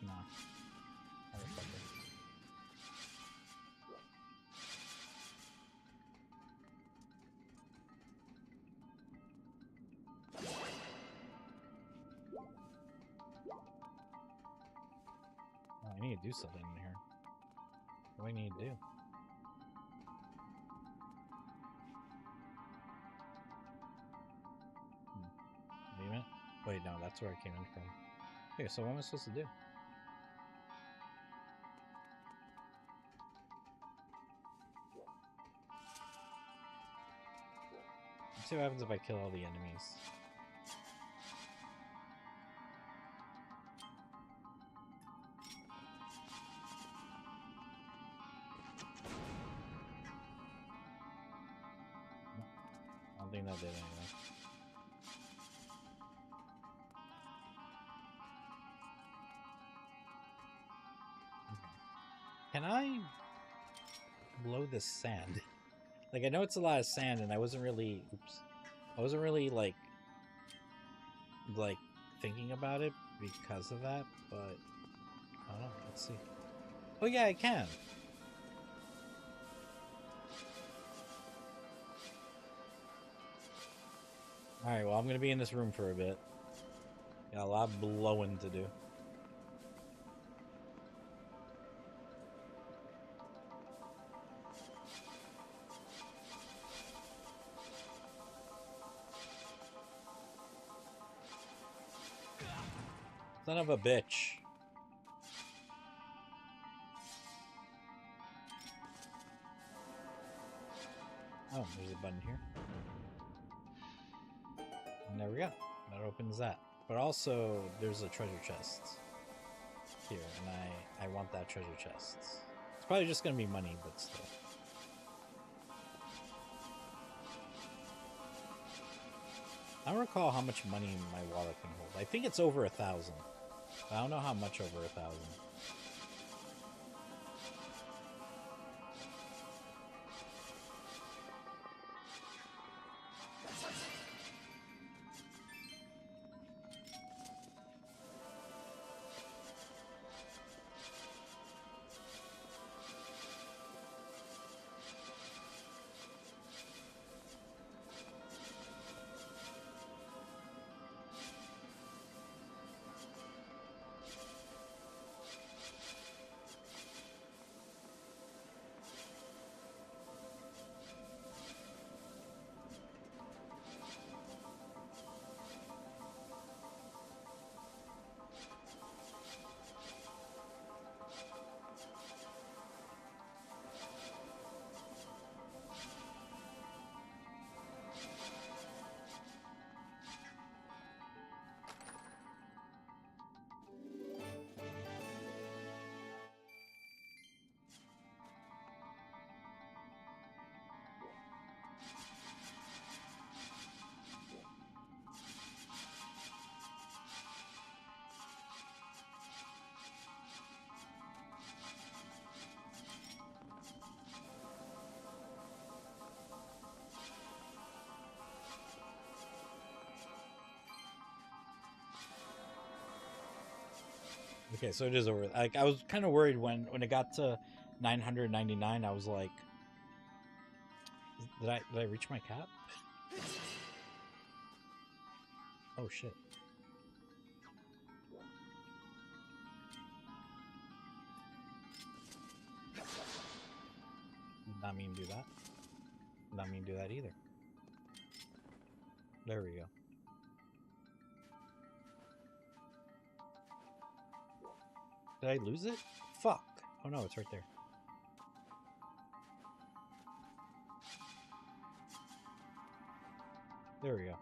Speaker 1: No. Oh, I need to do something in here. What do I need to do? Leave it? Wait, no, that's where I came in from. Okay, so what am I supposed to do? Let's see what happens if I kill all the enemies. I don't think that did anything. Can I blow this sand? Like, I know it's a lot of sand, and I wasn't really, oops, I wasn't really like thinking about it because of that, but I don't know. Let's see. Oh yeah, I can. All right. Well, I'm gonna be in this room for a bit. Got a lot of blowing to do. Son of a bitch. Oh, there's a button here. And there we go. That opens that. But also, there's a treasure chest here, and I want that treasure chest. It's probably just gonna be money, but still. I don't recall how much money my wallet can hold. I think it's over 1,000. I don't know how much over 1,000. Okay, so it is over. Like I was kind of worried when it got to 999. I was like, did I reach my cap? Oh shit! Did not mean to do that. Did not mean to do that either. There we go. Did I lose it? Fuck! Oh no, it's right there. There we go.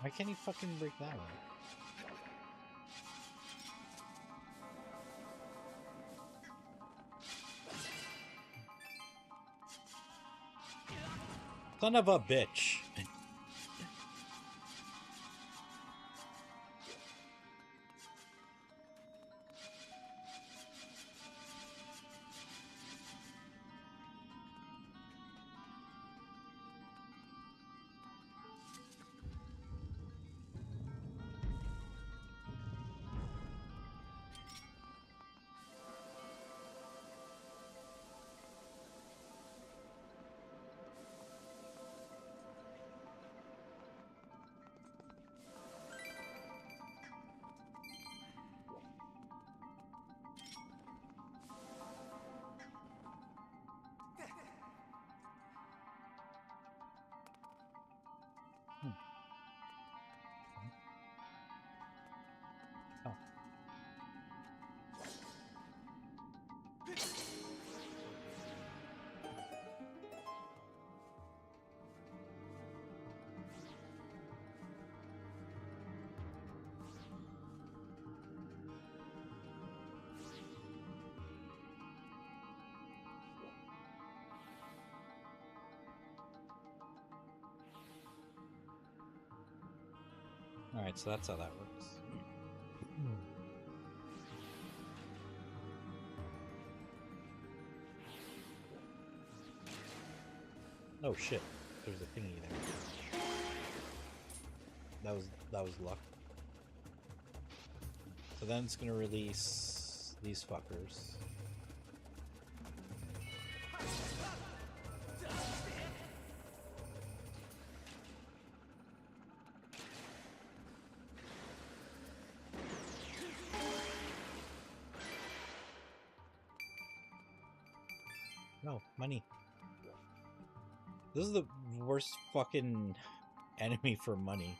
Speaker 1: Why can't he fucking break that one? Son of a bitch. Oh. Alright, so that's how that works. Oh shit, there's a thingy there. That was luck. So then it's gonna release these fuckers. No, money. This is the worst fucking enemy for money.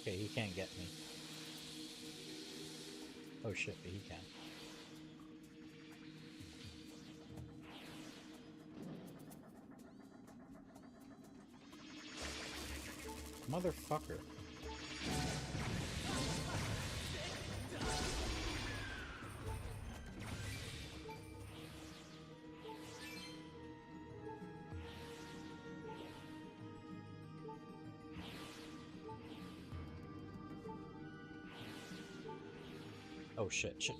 Speaker 1: Okay, he can't get me. Oh shit, but he can. Motherfucker. Oh shit, shit.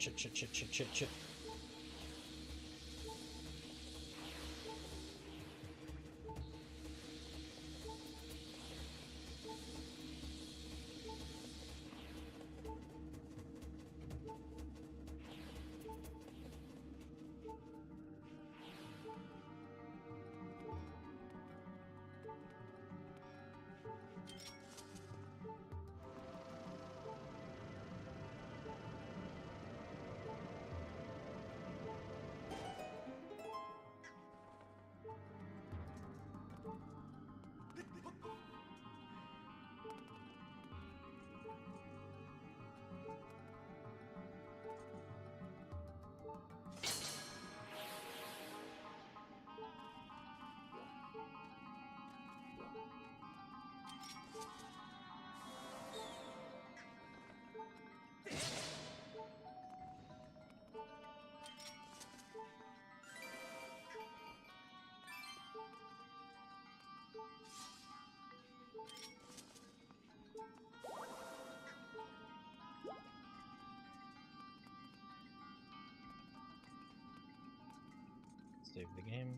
Speaker 1: Save the game.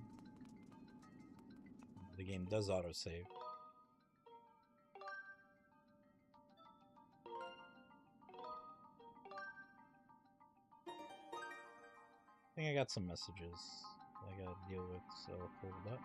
Speaker 1: The game does autosave. I think I got some messages I gotta deal with, so hold up.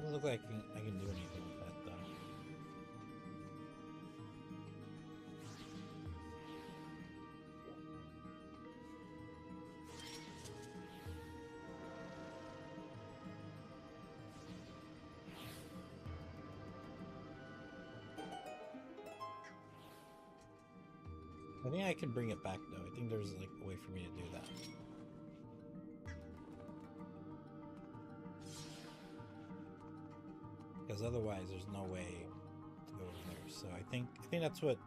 Speaker 1: Doesn't look like I can do anything with that though. I think I can bring it back though. I think there's like a way for me to do that. Because otherwise there's no way to go over there. So I think that's what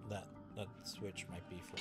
Speaker 1: that switch might be for.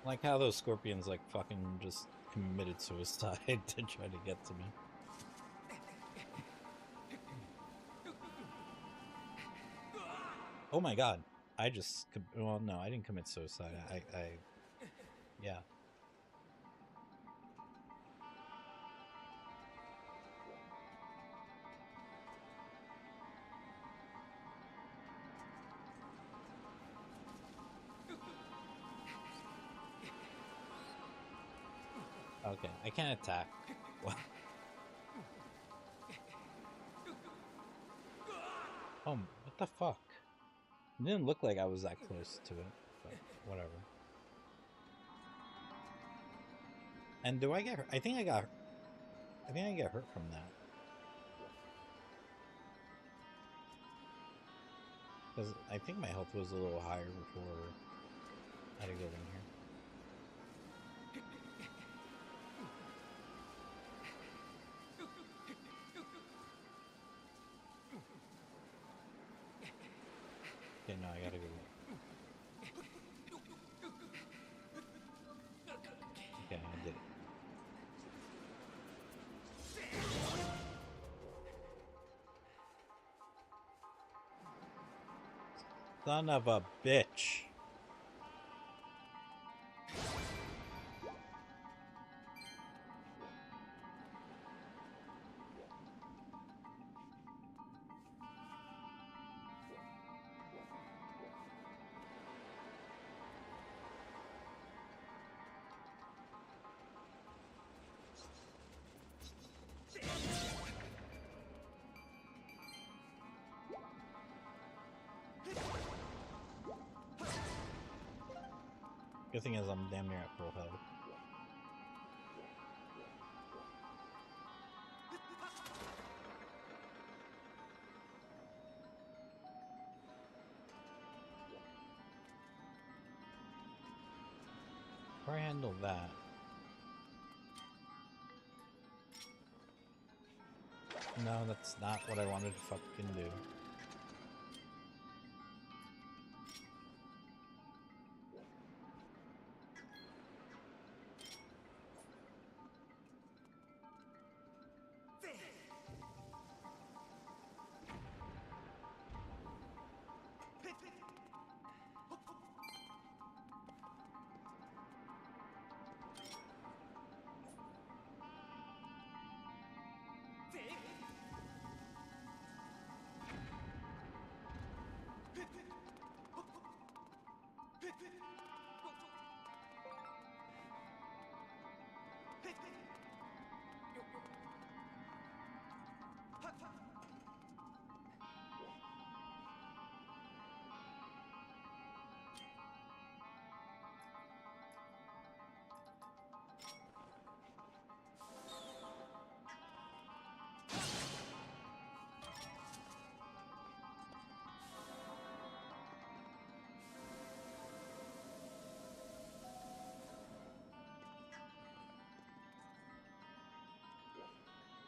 Speaker 1: Like how those scorpions like fucking just committed suicide to try to get to me. Oh my god. I just, well no, I didn't commit suicide. Yeah. Okay, I can't attack. What? Oh, what the fuck? It didn't look like I was that close to it, but whatever. And do I get hurt? I think I get hurt from that. Because I think my health was a little higher before I had to go in here. Okay, no, I gotta go. Okay, I did it. Son of a bitch. Good thing is I'm damn near at full health. Before I handle that. No, that's not what I wanted to fucking do.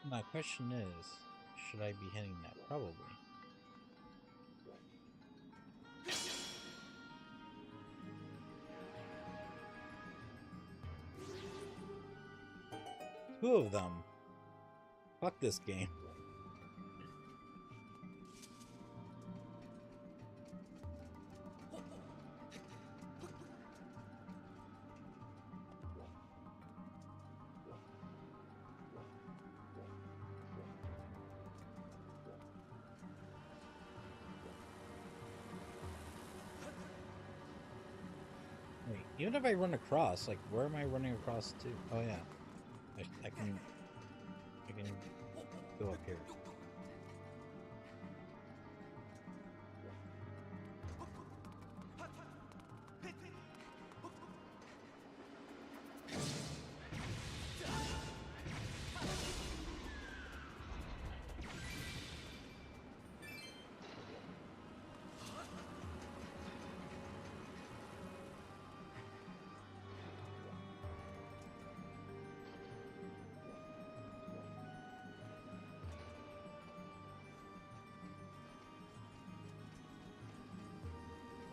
Speaker 1: My question is, should I be hitting that? Probably. Two of them. Fuck this game. Wait, even if I run across, like, where am I running across to? Oh yeah, I can go up here.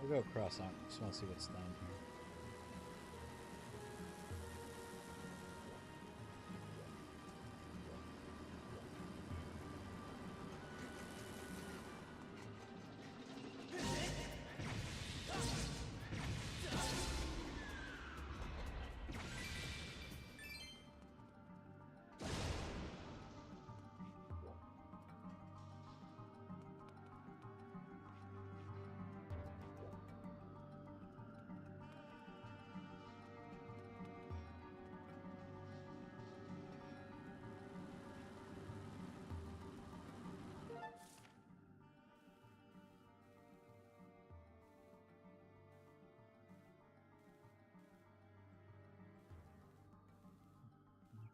Speaker 1: We'll go across. I just want to see what's down here.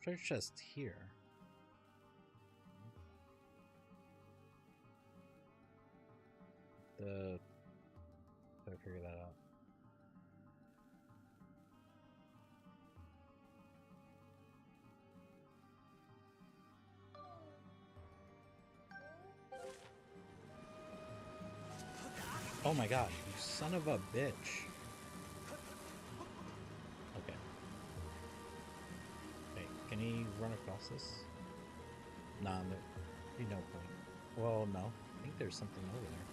Speaker 1: Treasure chest here. Gotta figure that out. Oh my god, you son of a bitch. Okay. Wait, can he run across this? Nah, there'd be no point. Well, no. I think there's something over there.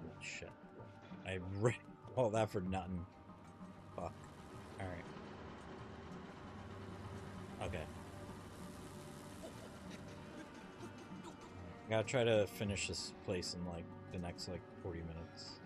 Speaker 1: Oh, shit. I read all that for nothing. Fuck. Alright. Okay. I gotta try to finish this place in like the next like 40 minutes.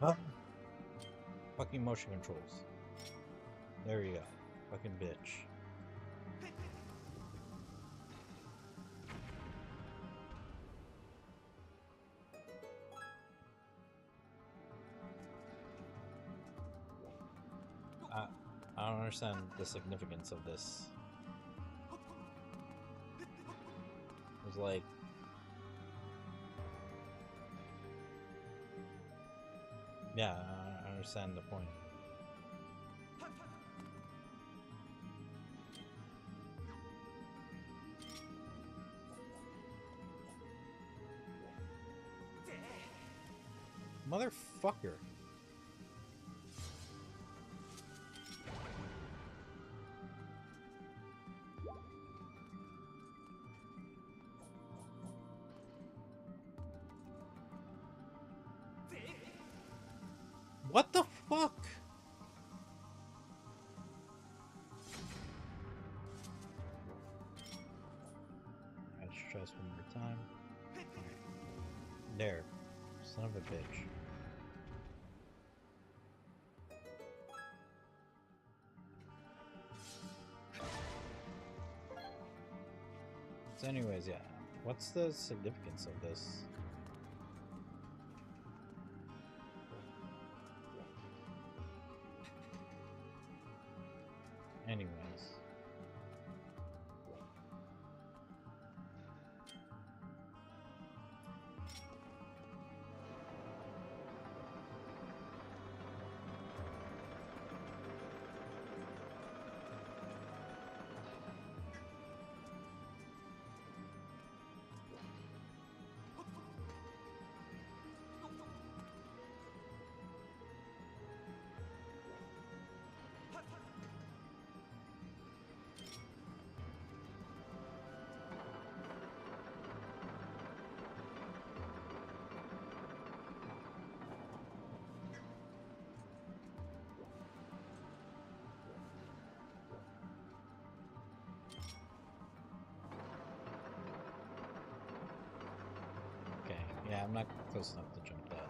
Speaker 1: Huh? Fucking motion controls. There you go. Fucking bitch. don't understand the significance of this. It was like... Yeah, I don't understand the point. Motherfucker. What the fuck? Let's try this one more time. Right. There. Son of a bitch. So anyways, yeah. What's the significance of this? Anyways. Yeah, I'm not close enough to jump that.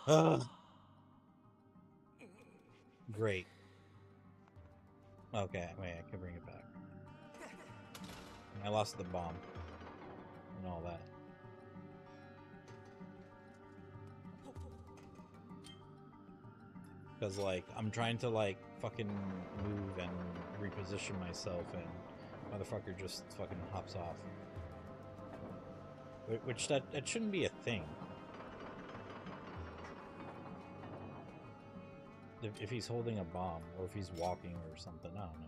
Speaker 1: Ugh. Great. Okay, wait, I can bring it back. I lost the bomb. And all that. Because, like, I'm trying to, like, fucking move and reposition myself, and motherfucker just fucking hops off. Which, that shouldn't be a thing. If he's holding a bomb, or if he's walking or something, I don't know.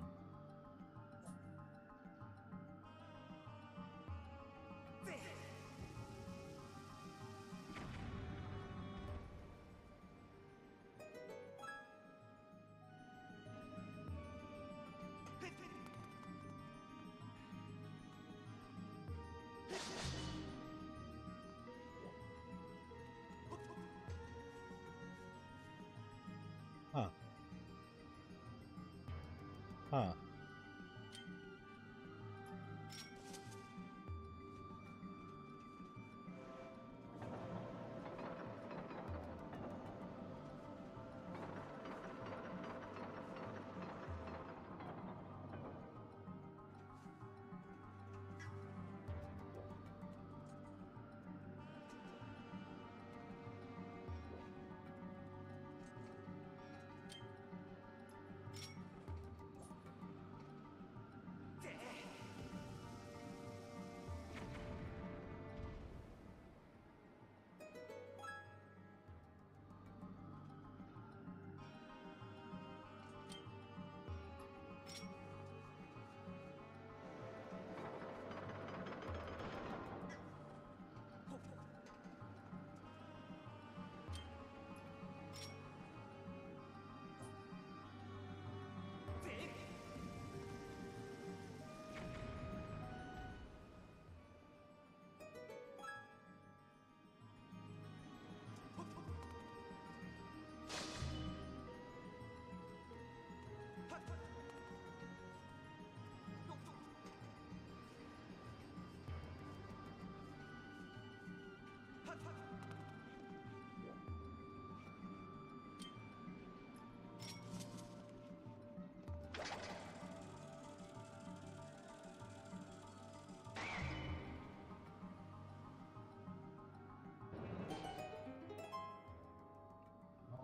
Speaker 1: Huh. Huh.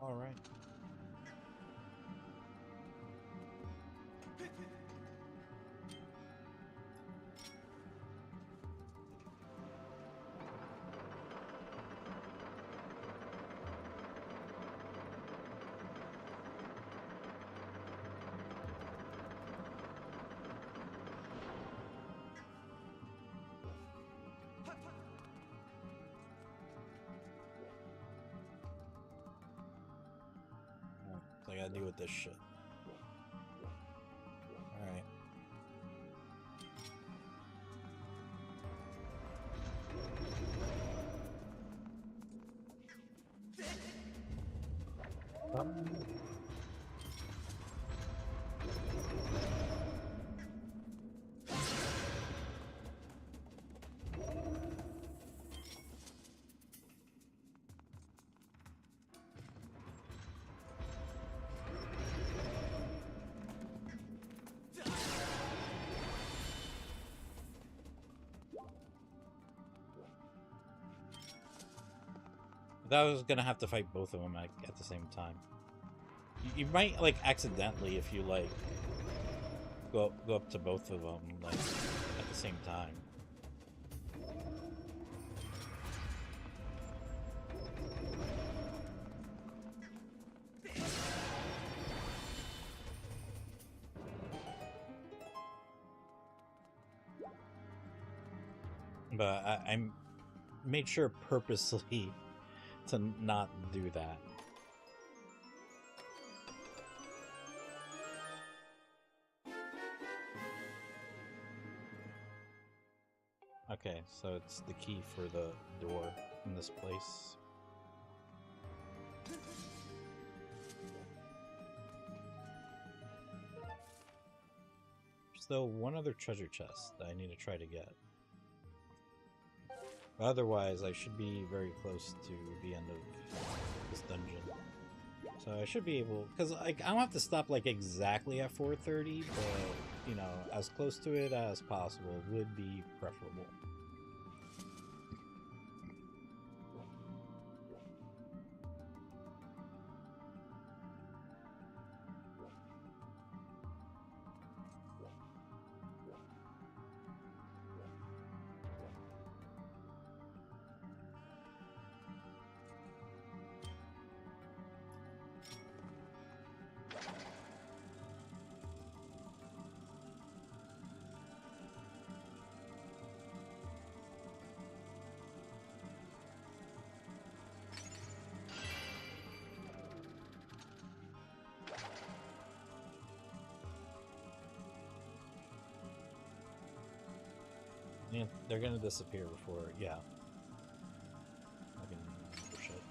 Speaker 1: All right. So I gotta deal with this shit. Alright. I was gonna have to fight both of them at the same time. You might like accidentally if you like go up to both of them like at the same time. But I made sure purposely to not do that. Okay, so it's the key for the door in this place. There's still one other treasure chest that I need to try to get. But otherwise, I should be very close to the end of this dungeon. So I should be able, because like I don't have to stop like exactly at 4:30, but you know, as close to it as possible would be preferable. Yeah, they're gonna disappear before, yeah. I can push it.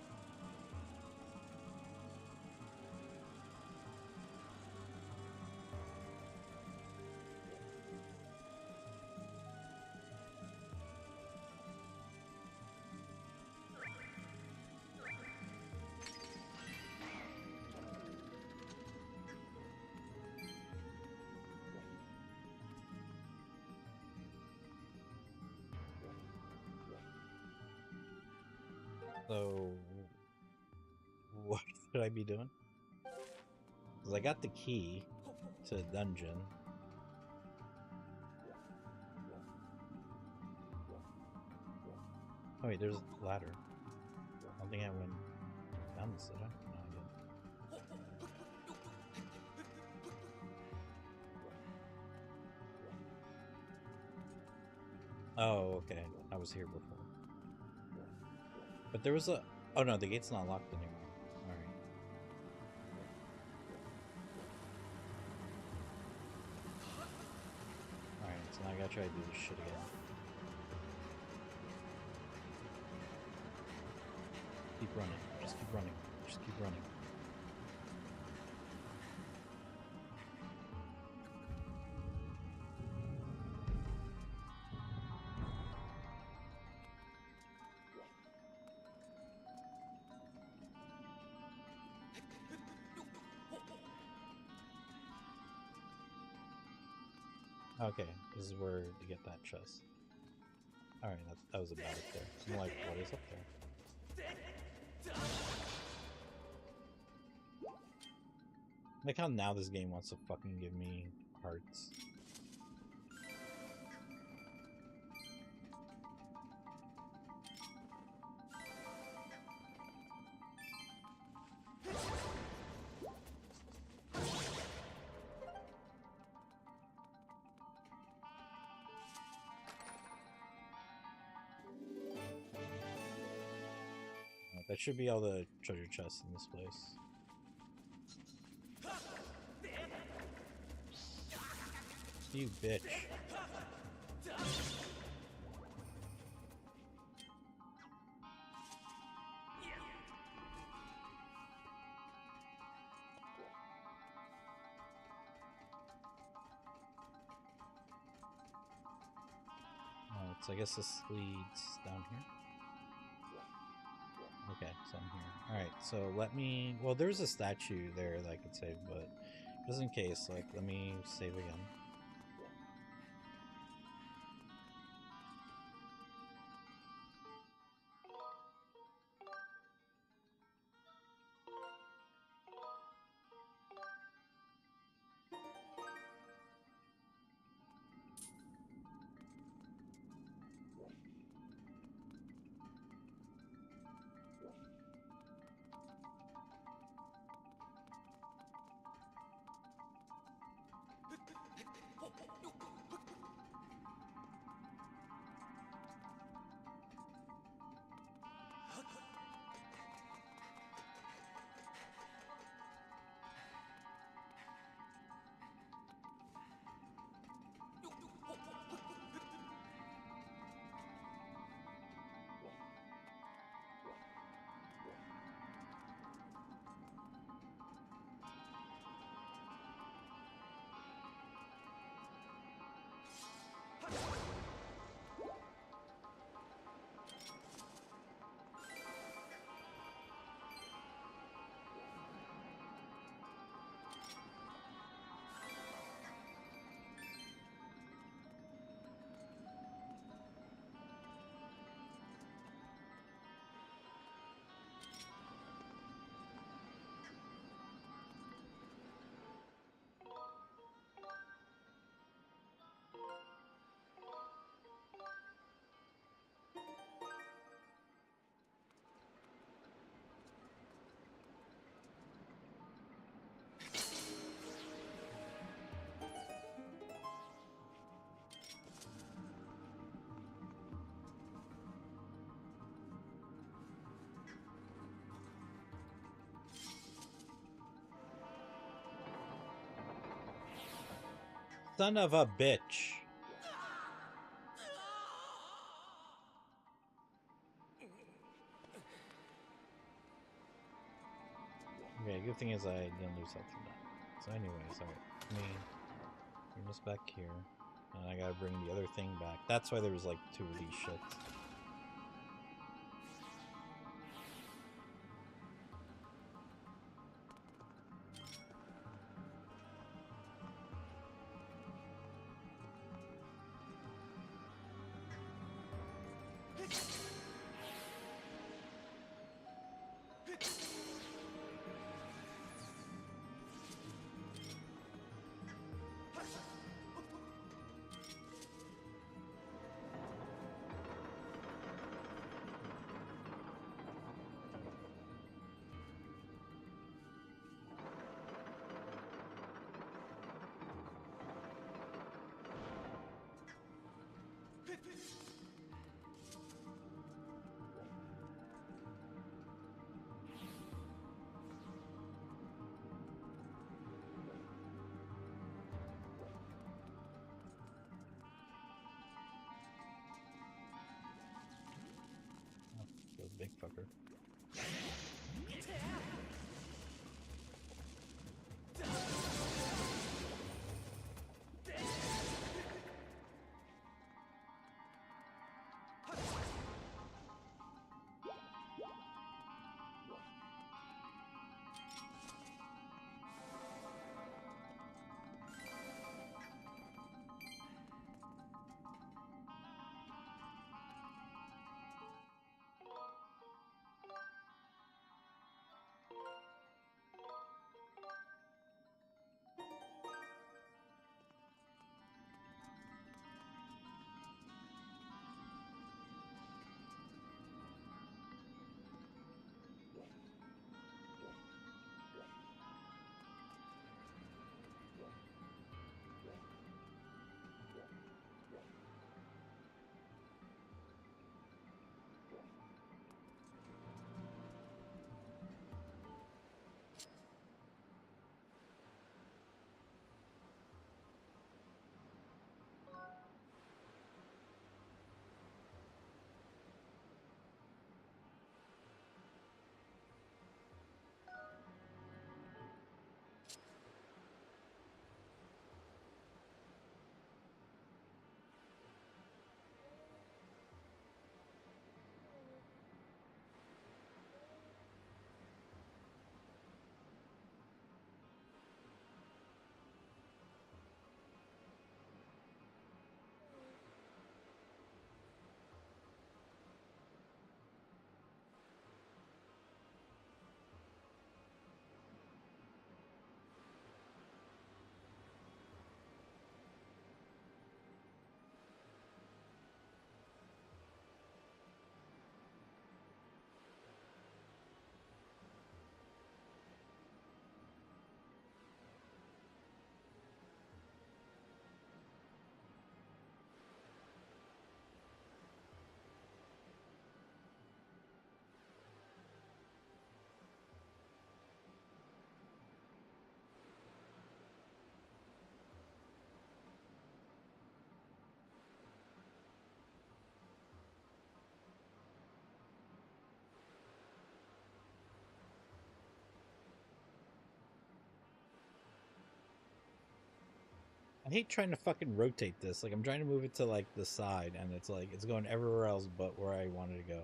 Speaker 1: So, what should I be doing? Because I got the key to the dungeon. Oh wait, there's a ladder. I don't think I went down this, did I? No, I didn't. Oh, okay. I was here before. But there was a... Oh no, the gate's not locked anymore. Alright. Alright, so now I gotta try to do this shit again. Keep running. Just keep running. Just keep running. Okay, this is where to get that chest. Alright, that was about it there. So I'm like, what is up there? Like how now this game wants to fucking give me hearts. That should be all the treasure chests in this place. You bitch. So I guess this leads down here. Okay, so I'm here. Alright, so let me... Well, there's a statue there that I could save, but just in case, like, let me save again. Son of a bitch. Okay, good thing is I didn't lose health from that. So anyways, alright. Let me bring this back here. And I gotta bring the other thing back. That's why there was like 2 of these shits. Oh, big fucker. I hate trying to fucking rotate this. Like, I'm trying to move it to, like, the side, and it's like, it's going everywhere else but where I wanted to go.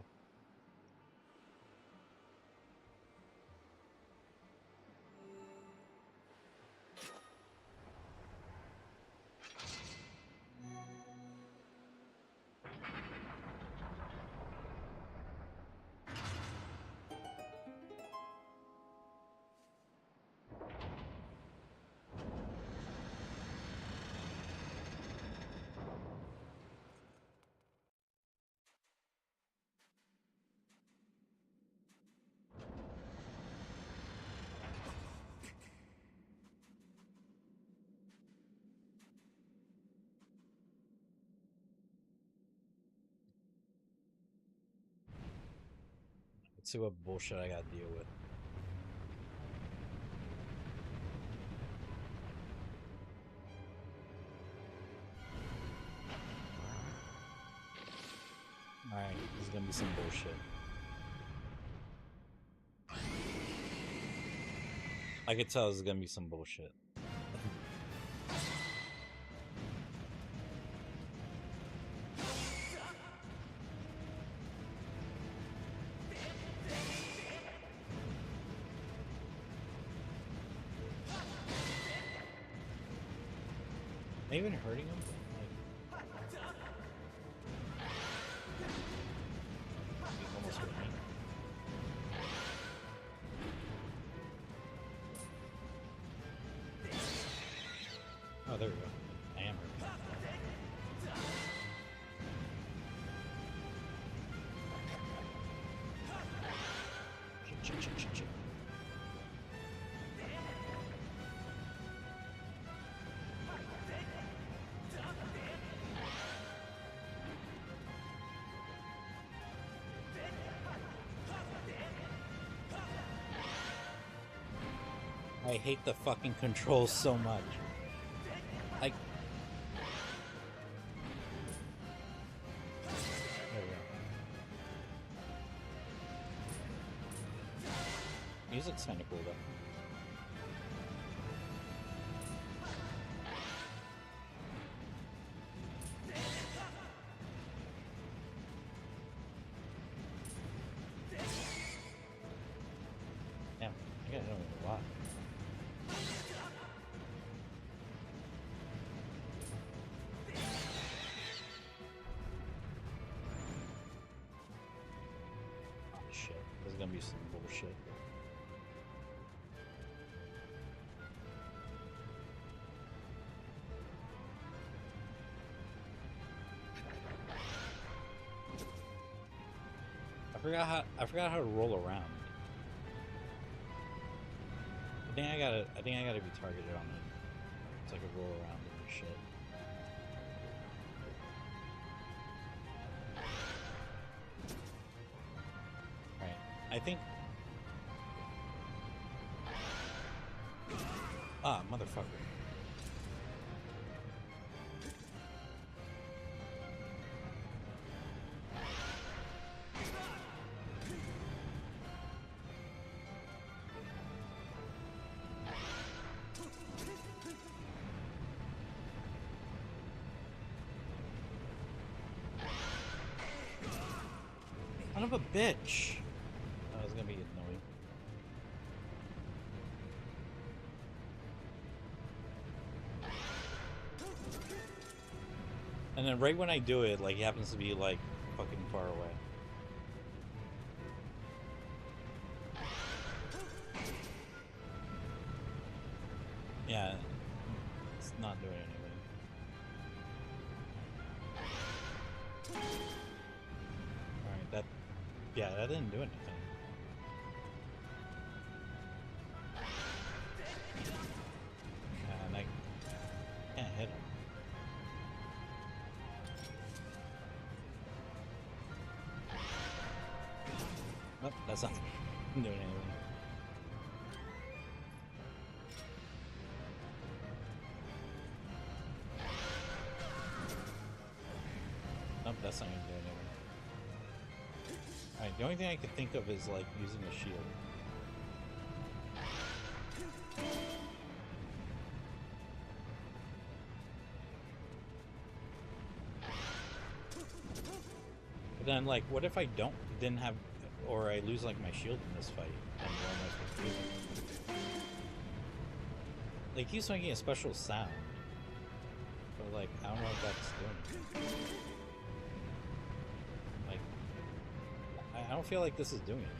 Speaker 1: Let's see what bullshit I gotta deal with. Alright, this is gonna be some bullshit. I could tell this is gonna be some bullshit. Am I even hurting him? Like, he almost hurt me. Oh, there we go. I am hurting. Shit. I hate the fucking controls so much. Like, there we go. Music's kind of cool though. Damn, I got hit him with a lot. Oh shit, this is gonna be some bullshit. I forgot how to roll around. I think I gotta be targeted on it. So I could roll around and shit. Alright. I think. Ah, motherfucker. Son of a bitch! That was gonna be annoying. And then right when I do it, like, he happens to be, like, fucking far away. Yeah, it's not doing anything. Alright, that... Yeah, that didn't do anything. And I can't hit him. Nope, that's not doing anything. Nope, that's not gonna do anything. Alright, the only thing I can think of is, like, using a shield. then, like, what if I didn't have, or I lose, like, my shield in this fight? And what am I supposed to do? Like, he's making a special sound. But, like, I don't know what that's doing. Like, I don't feel like this is doing anything.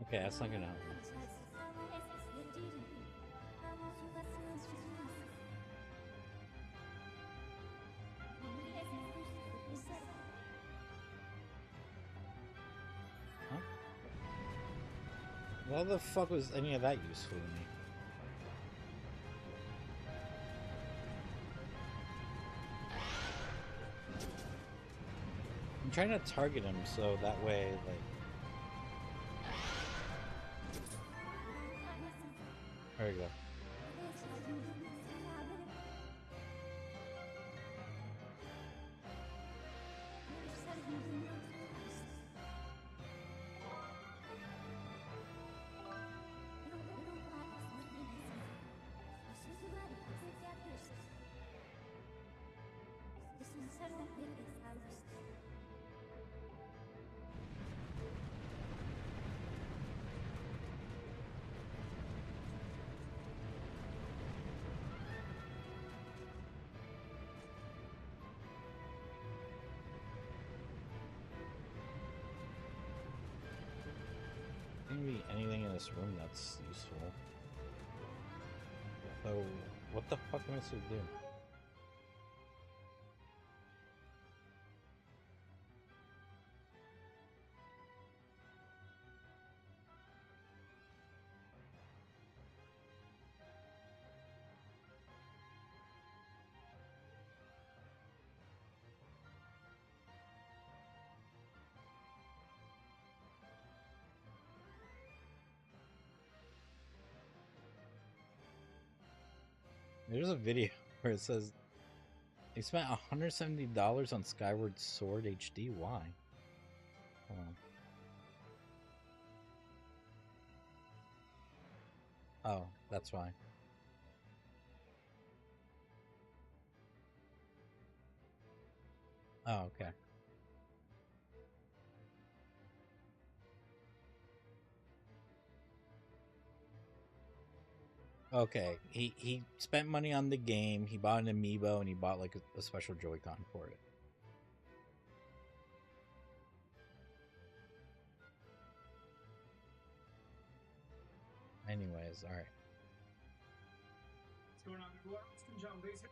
Speaker 1: Okay, that's not gonna help me. Huh? Why the fuck was any of that useful to me? I'm trying to target him so that way, like... There we go. Be anything in this room that's useful. So, what the fuck am I supposed to do? There's a video where it says they spent $170 on Skyward Sword HD. Why? Hold on. Oh, that's why. Oh, okay. Okay, he spent money on the game. He bought an amiibo and he bought like a special Joy-Con for it. Anyways, all right.
Speaker 2: What's going on, everyone? It's John Basic.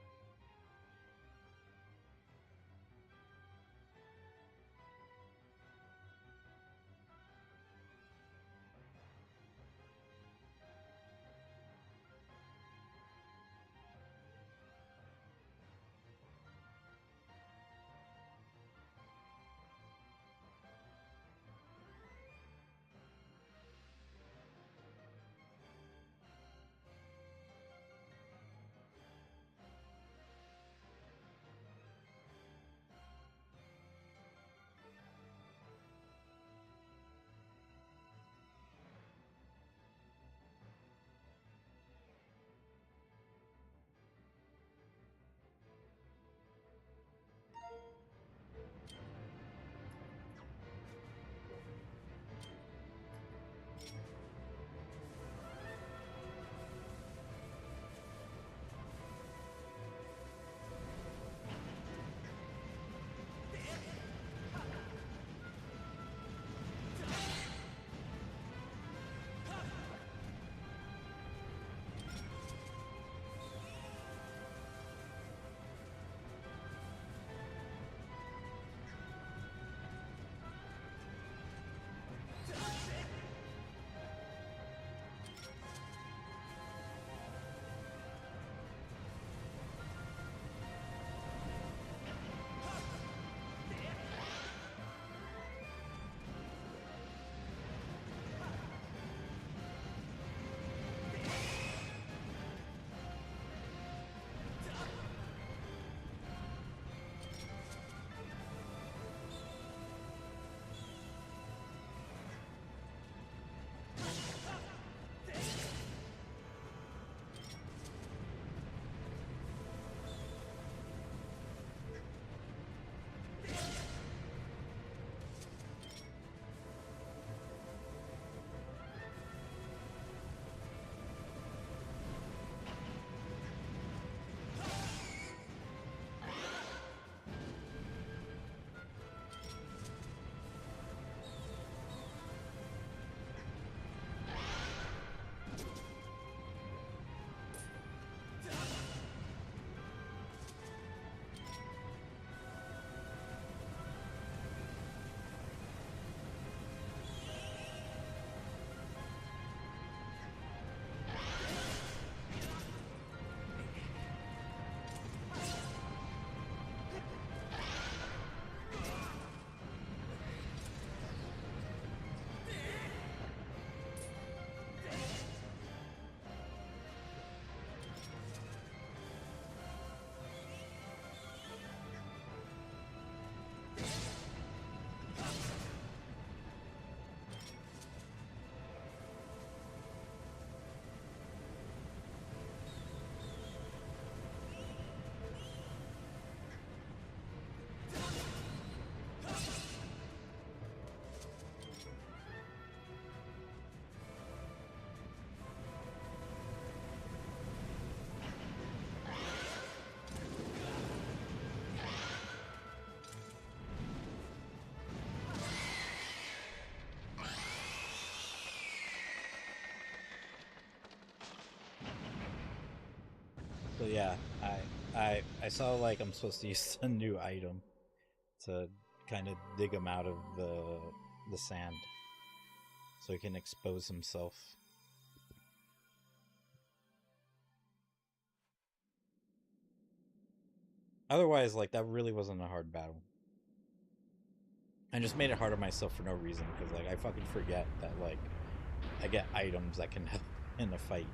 Speaker 1: So yeah, I saw like I'm supposed to use a new item to kind of dig him out of the sand so he can expose himself. Otherwise, like, that really wasn't a hard battle. I just made it hard on myself for no reason because like I fucking forget that like I get items that can help in a fight.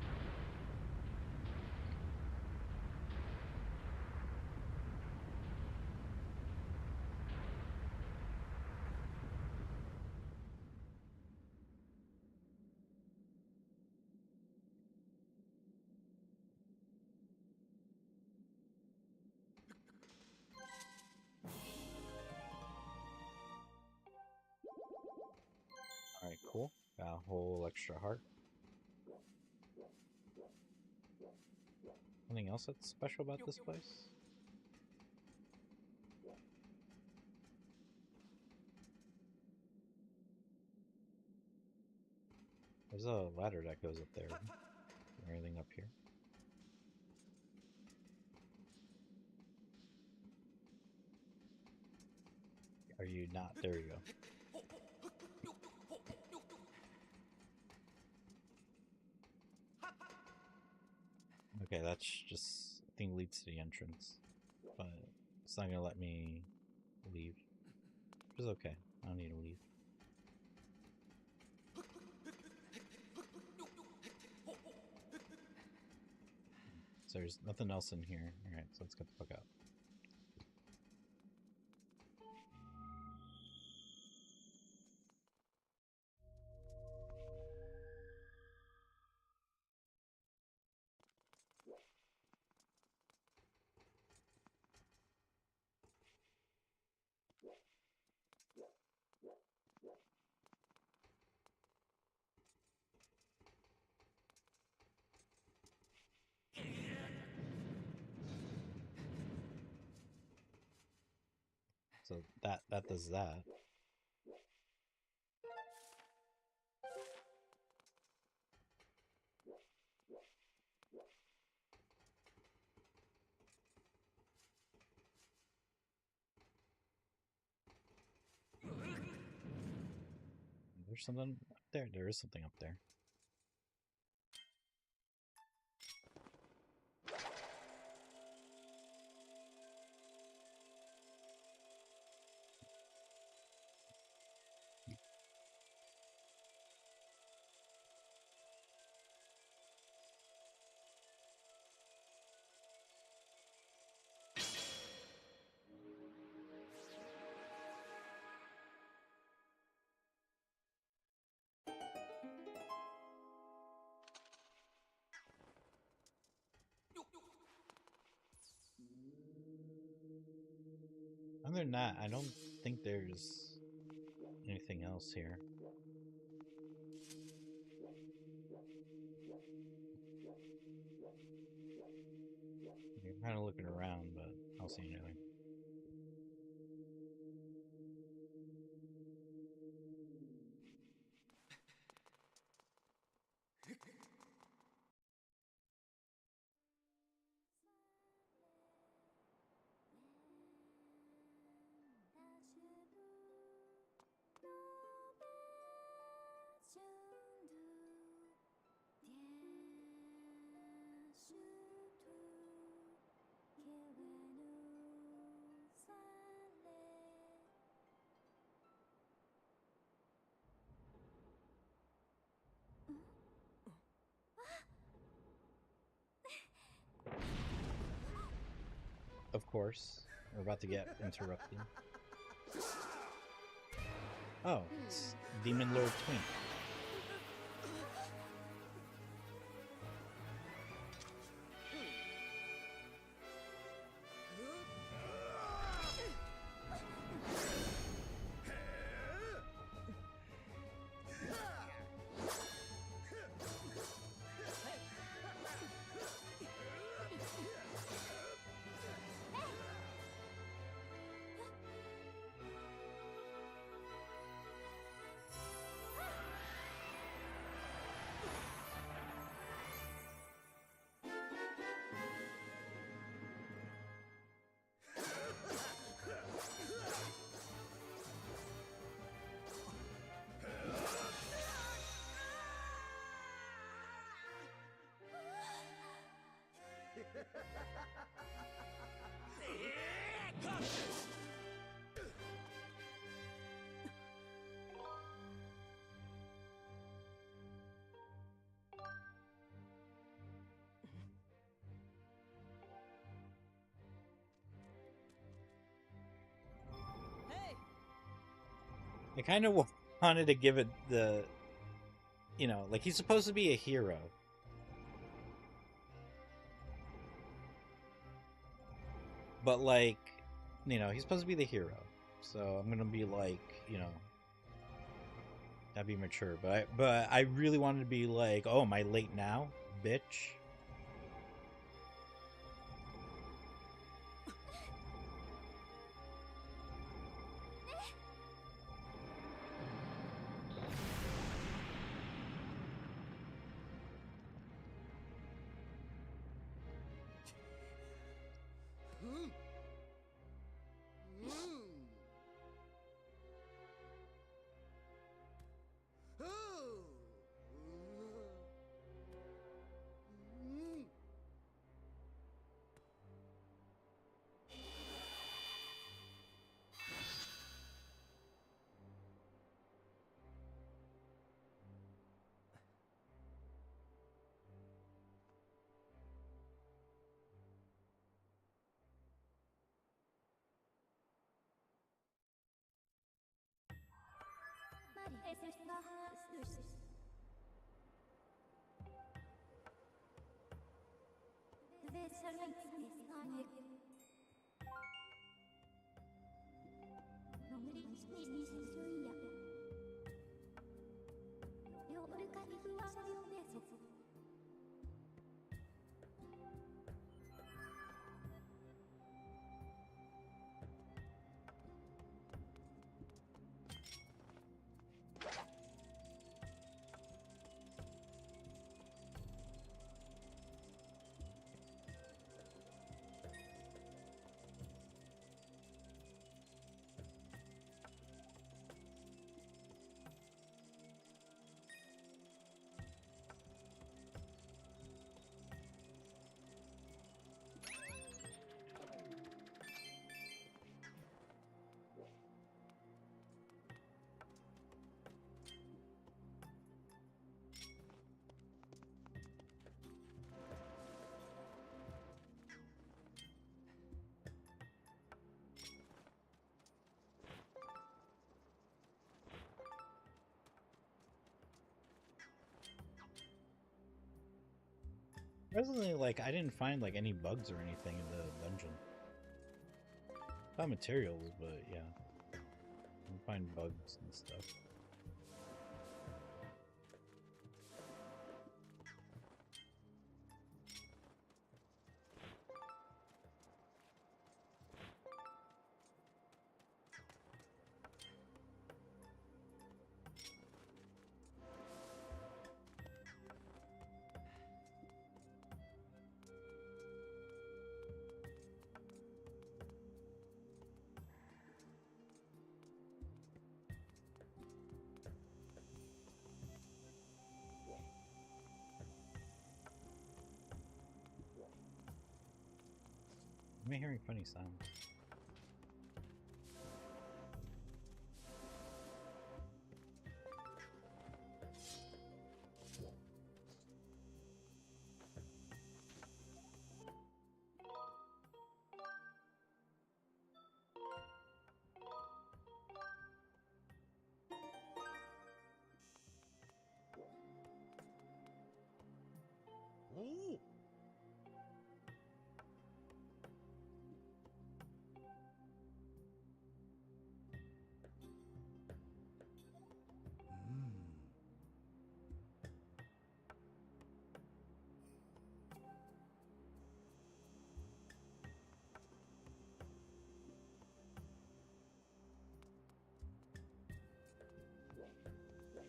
Speaker 1: Alright, cool. Got a whole extra heart. Anything else that's special about this place? There's a ladder that goes up there. Is there anything up here? Are you not? There you go. Okay, that's just, I think, leads to the entrance. But it's not gonna let me leave. Which is okay. I don't need to leave. So there's nothing else in here. Alright, so let's get the fuck out. So that does that. There's something up there. There is something up there. Other than that, I don't think there's anything else here. You're kind of looking around, but I don't see anything. Of course, we're about to get interrupted. Oh, it's Demon Lord Twink. I kind of wanted to give it the, like he's supposed to be a hero. But like, he's supposed to be the hero. So I'm gonna be like, that'd be mature. But I really wanted to be like, oh, am I late now, bitch? Presently, like, I didn't find like any bugs or anything in the dungeon. Found materials, but yeah, didn't find bugs and stuff. Am I hearing funny sounds?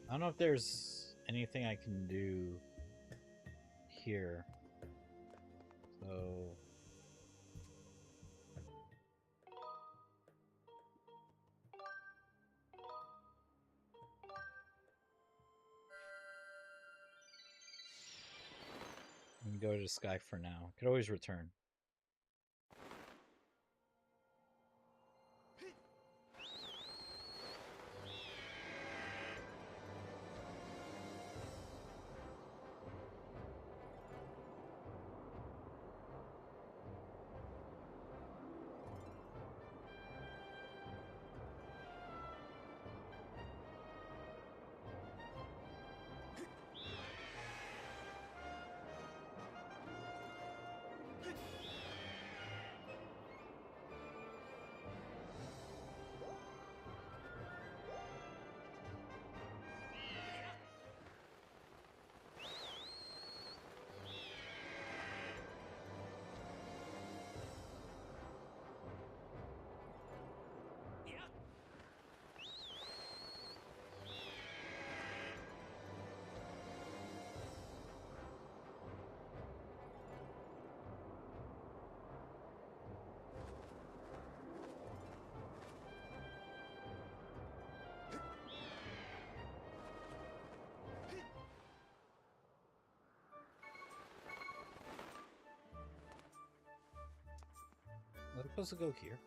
Speaker 1: I don't know if there's anything I can do here. So I'm gonna go to Sky for now. Could always return. Was I supposed to go here?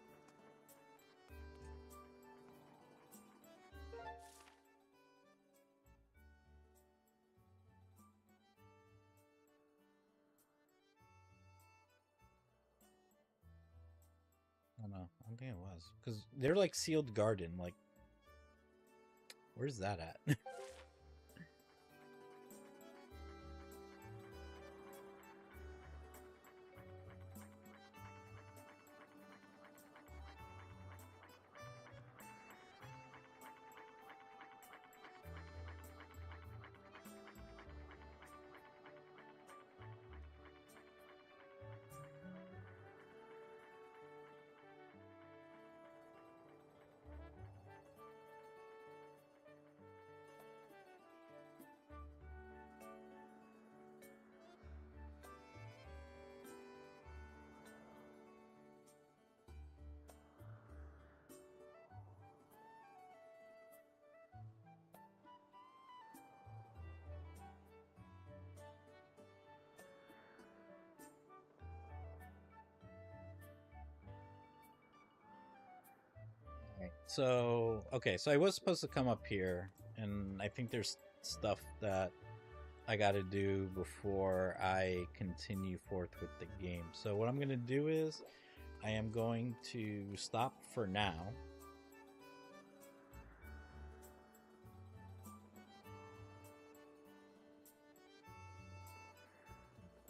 Speaker 1: I don't know. I don't think it was. Because they're like sealed garden. Like, where's that at? So, okay, so I was supposed to come up here, and I think there's stuff that I gotta do before I continue forth with the game. So what I'm gonna do is, I am going to stop for now.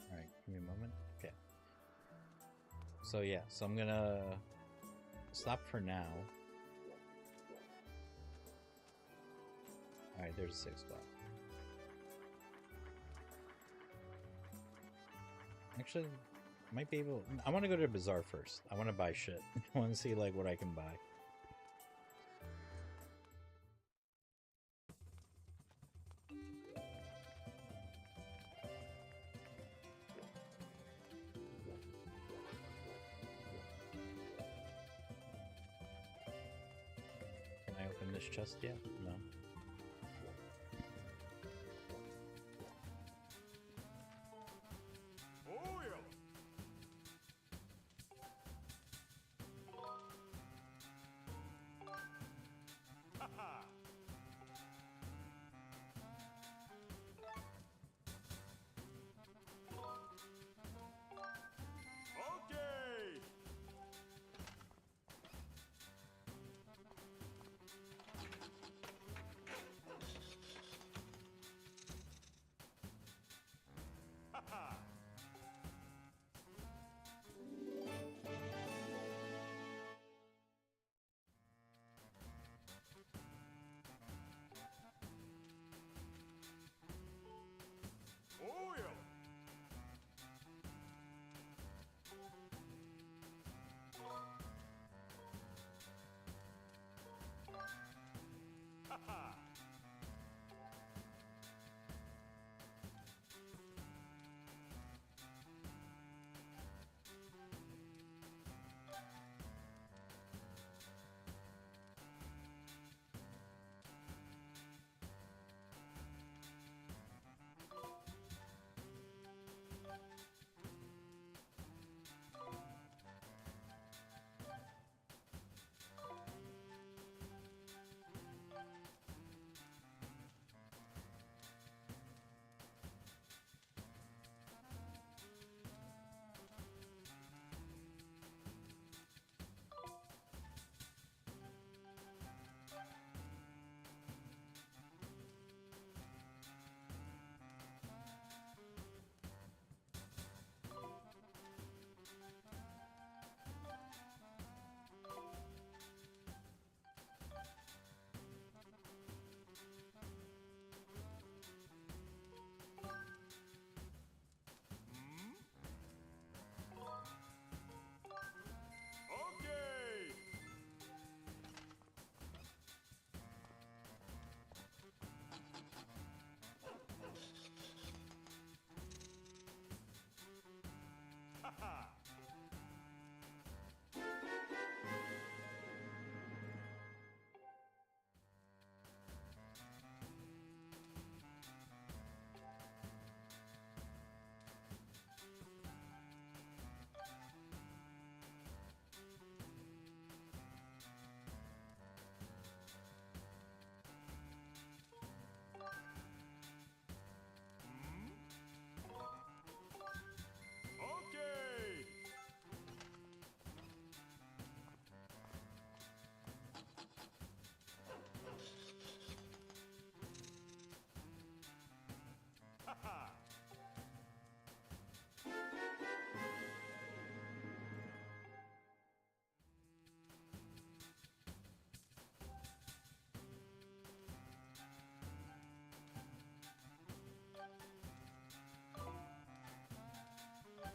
Speaker 1: Alright, give me a moment. Okay. So yeah, so I'm gonna stop for now. Alright, there's a safe spot. Actually, might be able... I want to go to the bazaar first. I want to buy shit. I want to see, like, what I can buy. Can I open this chest yet? No.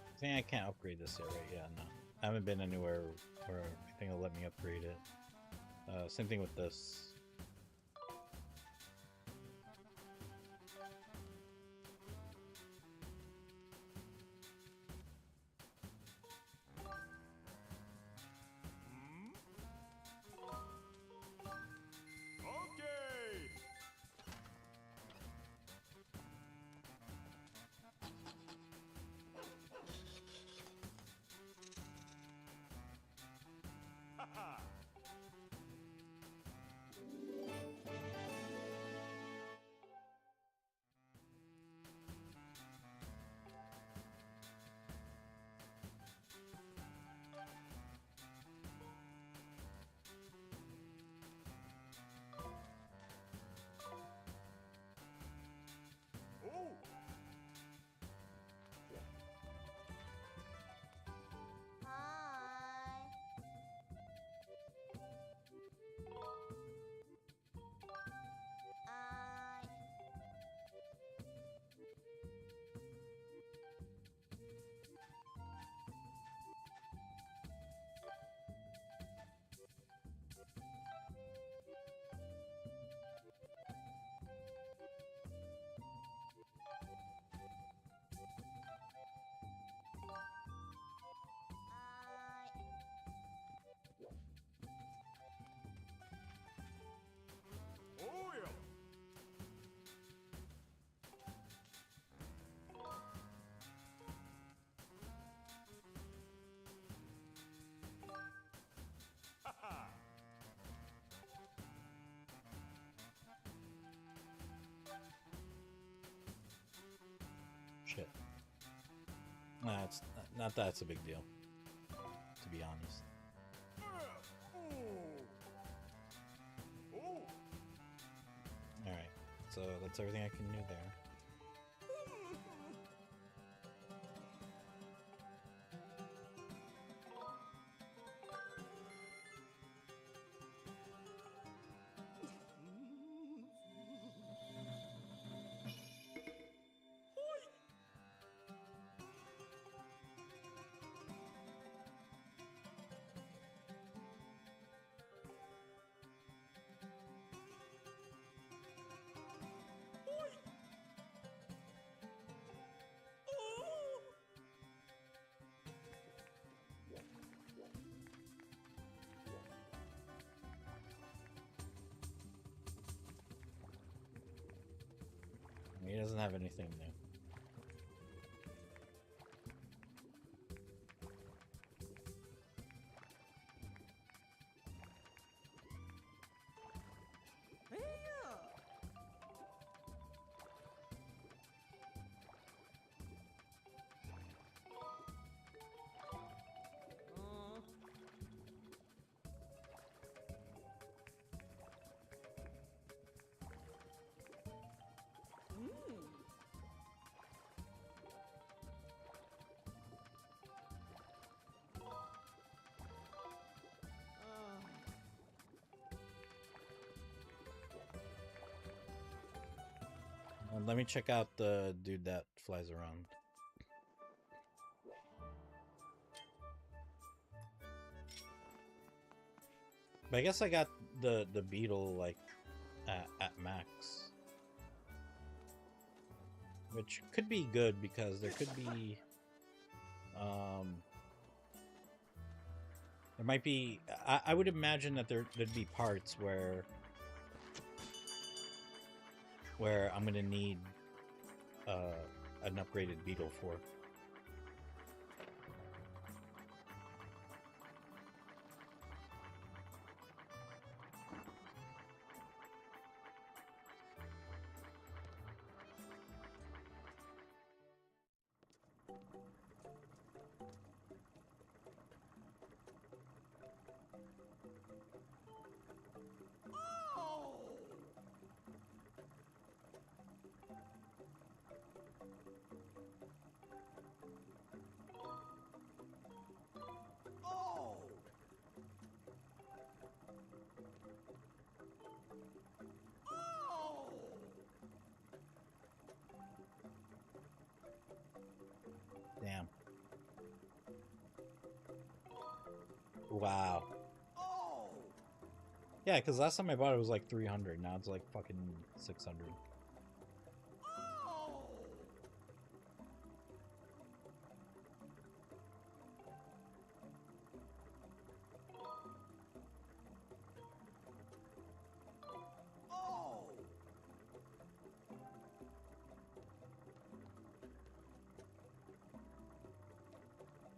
Speaker 1: I think I can't upgrade this yet, right? Yeah, no. I haven't been anywhere where I think it'll let me upgrade it. Same thing with this. Shit. Nah, it's not that it's a big deal, to be honest. Alright, so that's everything I can do there. He doesn't have anything new. Let me check out the dude that flies around. But I guess I got the beetle like at max, which could be good because there could be There might be. I would imagine that there'd be parts where I'm gonna need an upgraded Beetle for. Damn. Wow. Yeah, because last time I bought it was like 300. Now it's like fucking 600.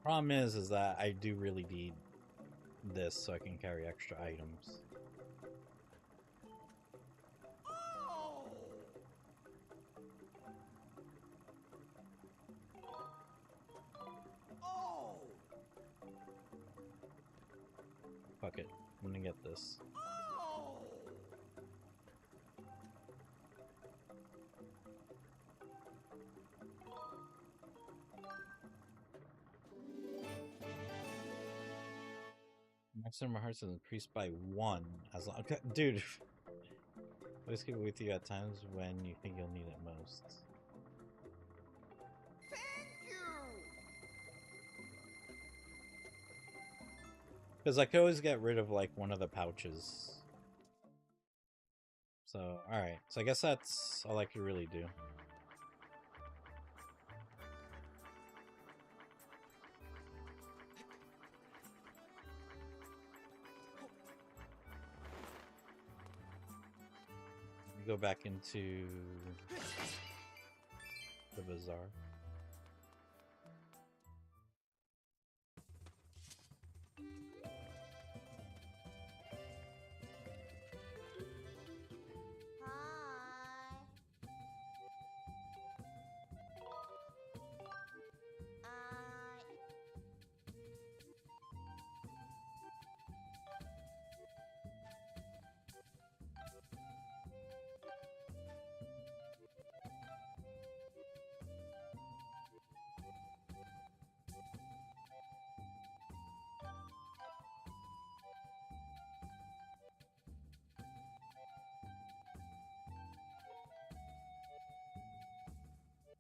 Speaker 1: Problem is that I do really need this so I can carry extra items. Fuck it. I'm gonna get this. Max number of hearts is increased by 1 as long. Okay, dude. Always keep it with you at times when you think you'll need it most. Because I could always get rid of like one of the pouches. So, alright. So I guess that's all I could really do. Go back into the bazaar.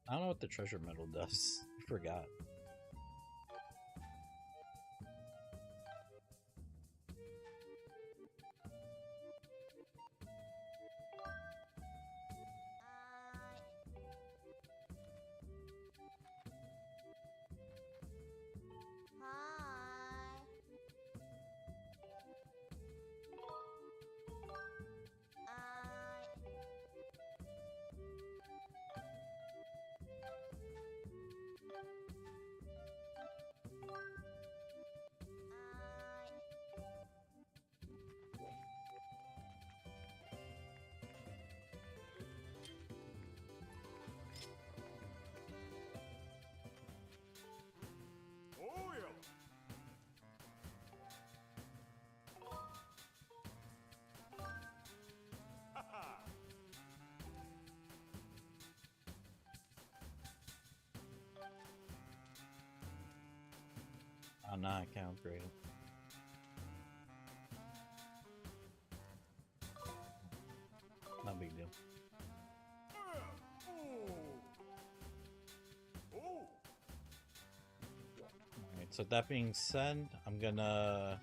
Speaker 1: I don't know what the treasure medal does. I forgot. Oh, no, I can't upgrade it. No big deal. Alright, so that being said, I'm gonna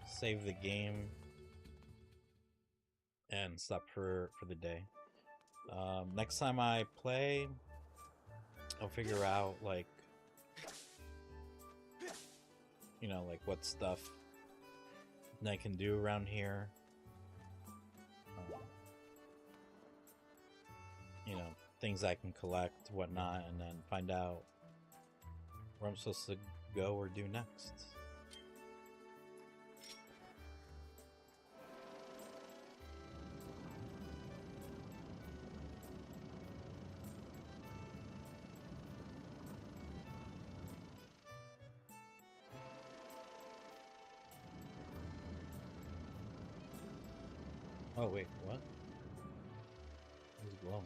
Speaker 1: save the game and stop for the day. Next time I play, I'll figure out like you know, like what stuff I can do around here. You know, things I can collect, whatnot, and then find out where I'm supposed to go or do next. Oh wait, what? It's glowing.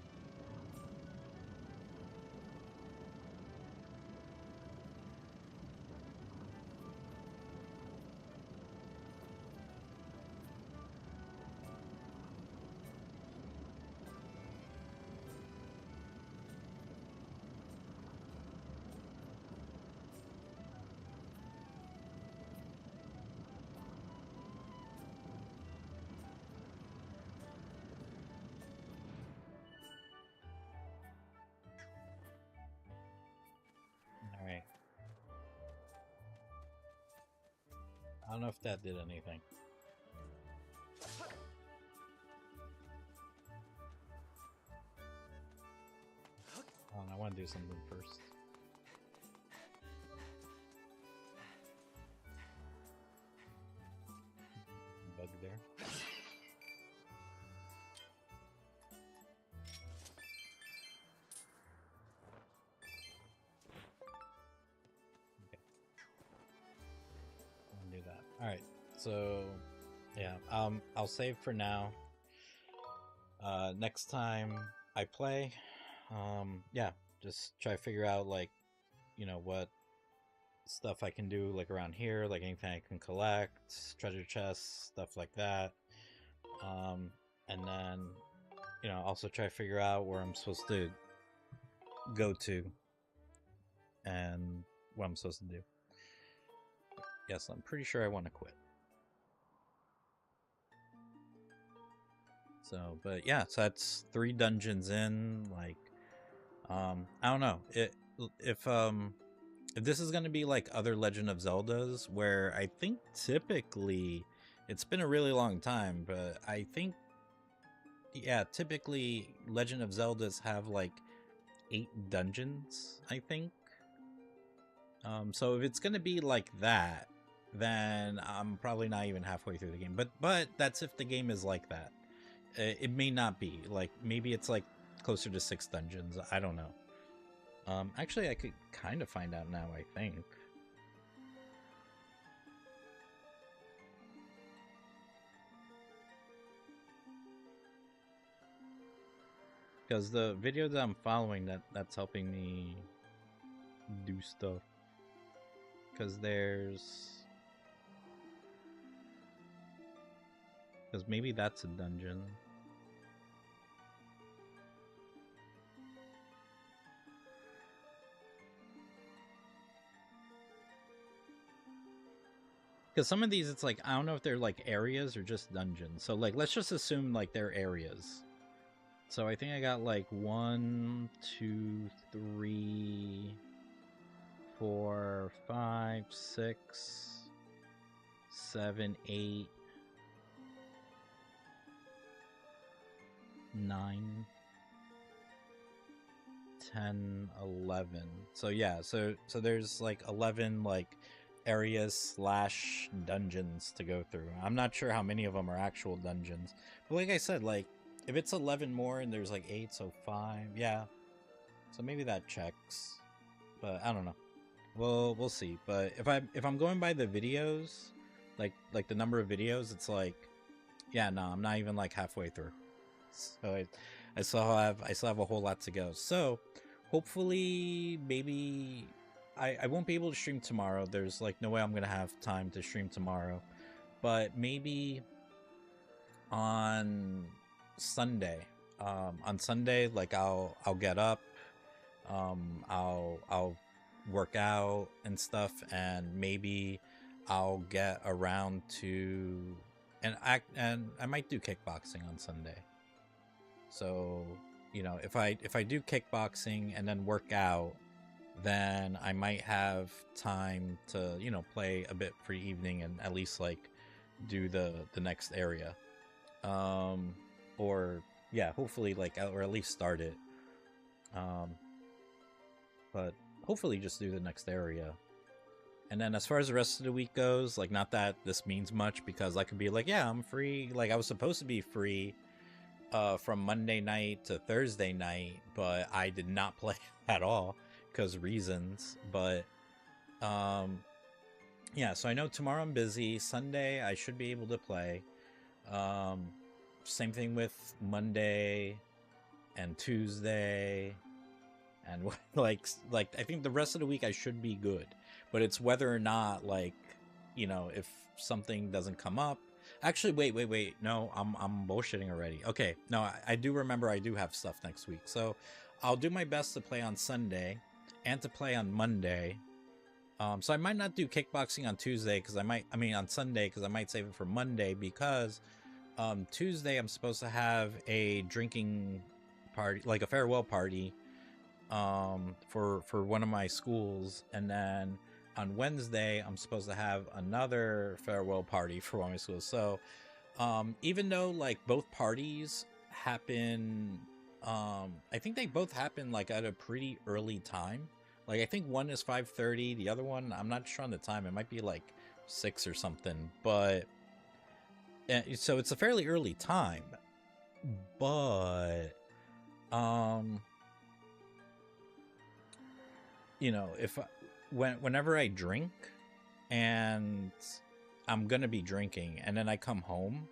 Speaker 1: Alright. I don't know if that did anything. Hold on, I want to do something first. Bug there. Do that. All right. So, yeah. I'll save for now. Next time I play, yeah, just try to figure out like, you know, what stuff I can do like around here, like anything I can collect, treasure chests, stuff like that. And then, you know, also try to figure out where I'm supposed to go to and what I'm supposed to do. Yes, I'm pretty sure I want to quit. So, but yeah, so that's 3 dungeons in. Like, I don't know if this is gonna be like other Legend of Zeldas, where I think typically it's been a really long time, but I think, yeah, typically Legend of Zeldas have like 8 dungeons, I think. So if it's gonna be like that, then I'm probably not even halfway through the game. But that's if the game is like that. It may not be. Like, maybe it's like closer to 6 dungeons. I don't know. Actually, I could kind of find out now, I think. Because the video that I'm following, that's helping me do stuff. Because because maybe that's a dungeon. Because some of these, it's like, I don't know if they're like areas or just dungeons. So like, let's just assume like they're areas. So I think I got like 1, 2, 3, 4, 5, 6, 7, 8, 9, 10, 11. So yeah, so there's like 11 like areas / dungeons to go through. I'm not sure how many of them are actual dungeons, but like I said, like if it's 11 more and there's like 8, so 5, yeah. So maybe that checks, but I don't know. We'll see. But if I'm going by the videos, like the number of videos, it's like, yeah, no, I'm not even like halfway through. So I still have a whole lot to go. So hopefully, maybe I won't be able to stream tomorrow. There's like no way I'm gonna have time to stream tomorrow, but maybe on Sunday. On Sunday, like I'll get up, I'll work out and stuff, and maybe I'll get around to and I might do kickboxing on Sunday. So, you know, if I do kickboxing and then work out, then I might have time to, you know, play a bit for the evening and at least like do the next area. Or yeah, hopefully like or at least start it. Um, but hopefully just do the next area. And then as far as the rest of the week goes, like not that this means much because I could be like, yeah, I'm free. Like I was supposed to be free from Monday night to Thursday night, but I did not play at all because reasons. But yeah, so I know tomorrow I'm busy. Sunday I should be able to play. Um, Same thing with Monday and Tuesday, and like I think the rest of the week I should be good. But it's whether or not like, you know, if something doesn't come up. Actually, wait. No, I'm bullshitting already. Okay, no, I do remember I do have stuff next week, so I'll do my best to play on Sunday and to play on Monday. So I might not do kickboxing on Tuesday because I mean on Sunday because I might save it for Monday because Tuesday I'm supposed to have a drinking party, like a farewell party, for one of my schools, and then on Wednesday I'm supposed to have another farewell party for one of my schools. So even though like both parties happen, I think they both happen like at a pretty early time. Like I think one is 5:30, the other one I'm not sure on the time. It might be like 6 or something, but so it's a fairly early time. But you know, if whenever I drink and I'm gonna be drinking and then I come home,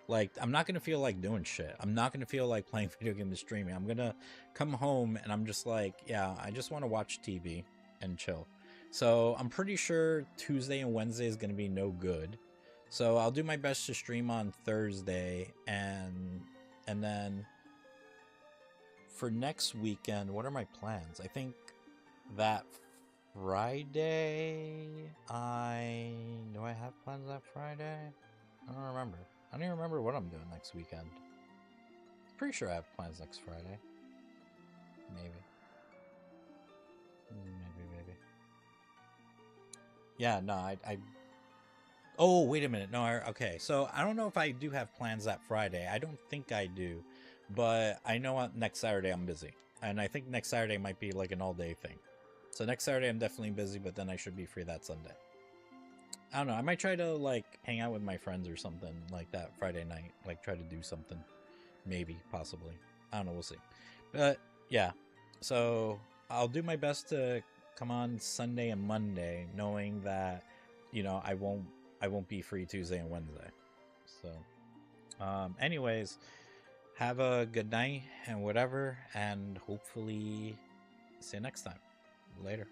Speaker 1: like I'm not gonna feel like doing shit. I'm not gonna feel like playing video games and streaming. I'm gonna come home and I'm just like, yeah, I just want to watch TV and chill. So I'm pretty sure Tuesday and Wednesday is gonna be no good. So I'll do my best to stream on Thursday, and then for next weekend, what are my plans? I think that Friday, do I have plans that Friday? I don't remember. I don't even remember what I'm doing next weekend. Pretty sure I have plans next Friday. Maybe. Maybe. Yeah, no, I oh, wait a minute. No, okay. So I don't know if I do have plans that Friday. I don't think I do. But I know next Saturday I'm busy. And I think next Saturday might be like an all-day thing. So next Saturday I'm definitely busy, but then I should be free that Sunday. I don't know. I might try to like hang out with my friends or something like that Friday night. Like try to do something. Maybe, possibly. I don't know. We'll see. But yeah. So I'll do my best to come on Sunday and Monday, knowing that, you know, I won't be free Tuesday and Wednesday. So anyways, have a good night and whatever, and hopefully see you next time. Later.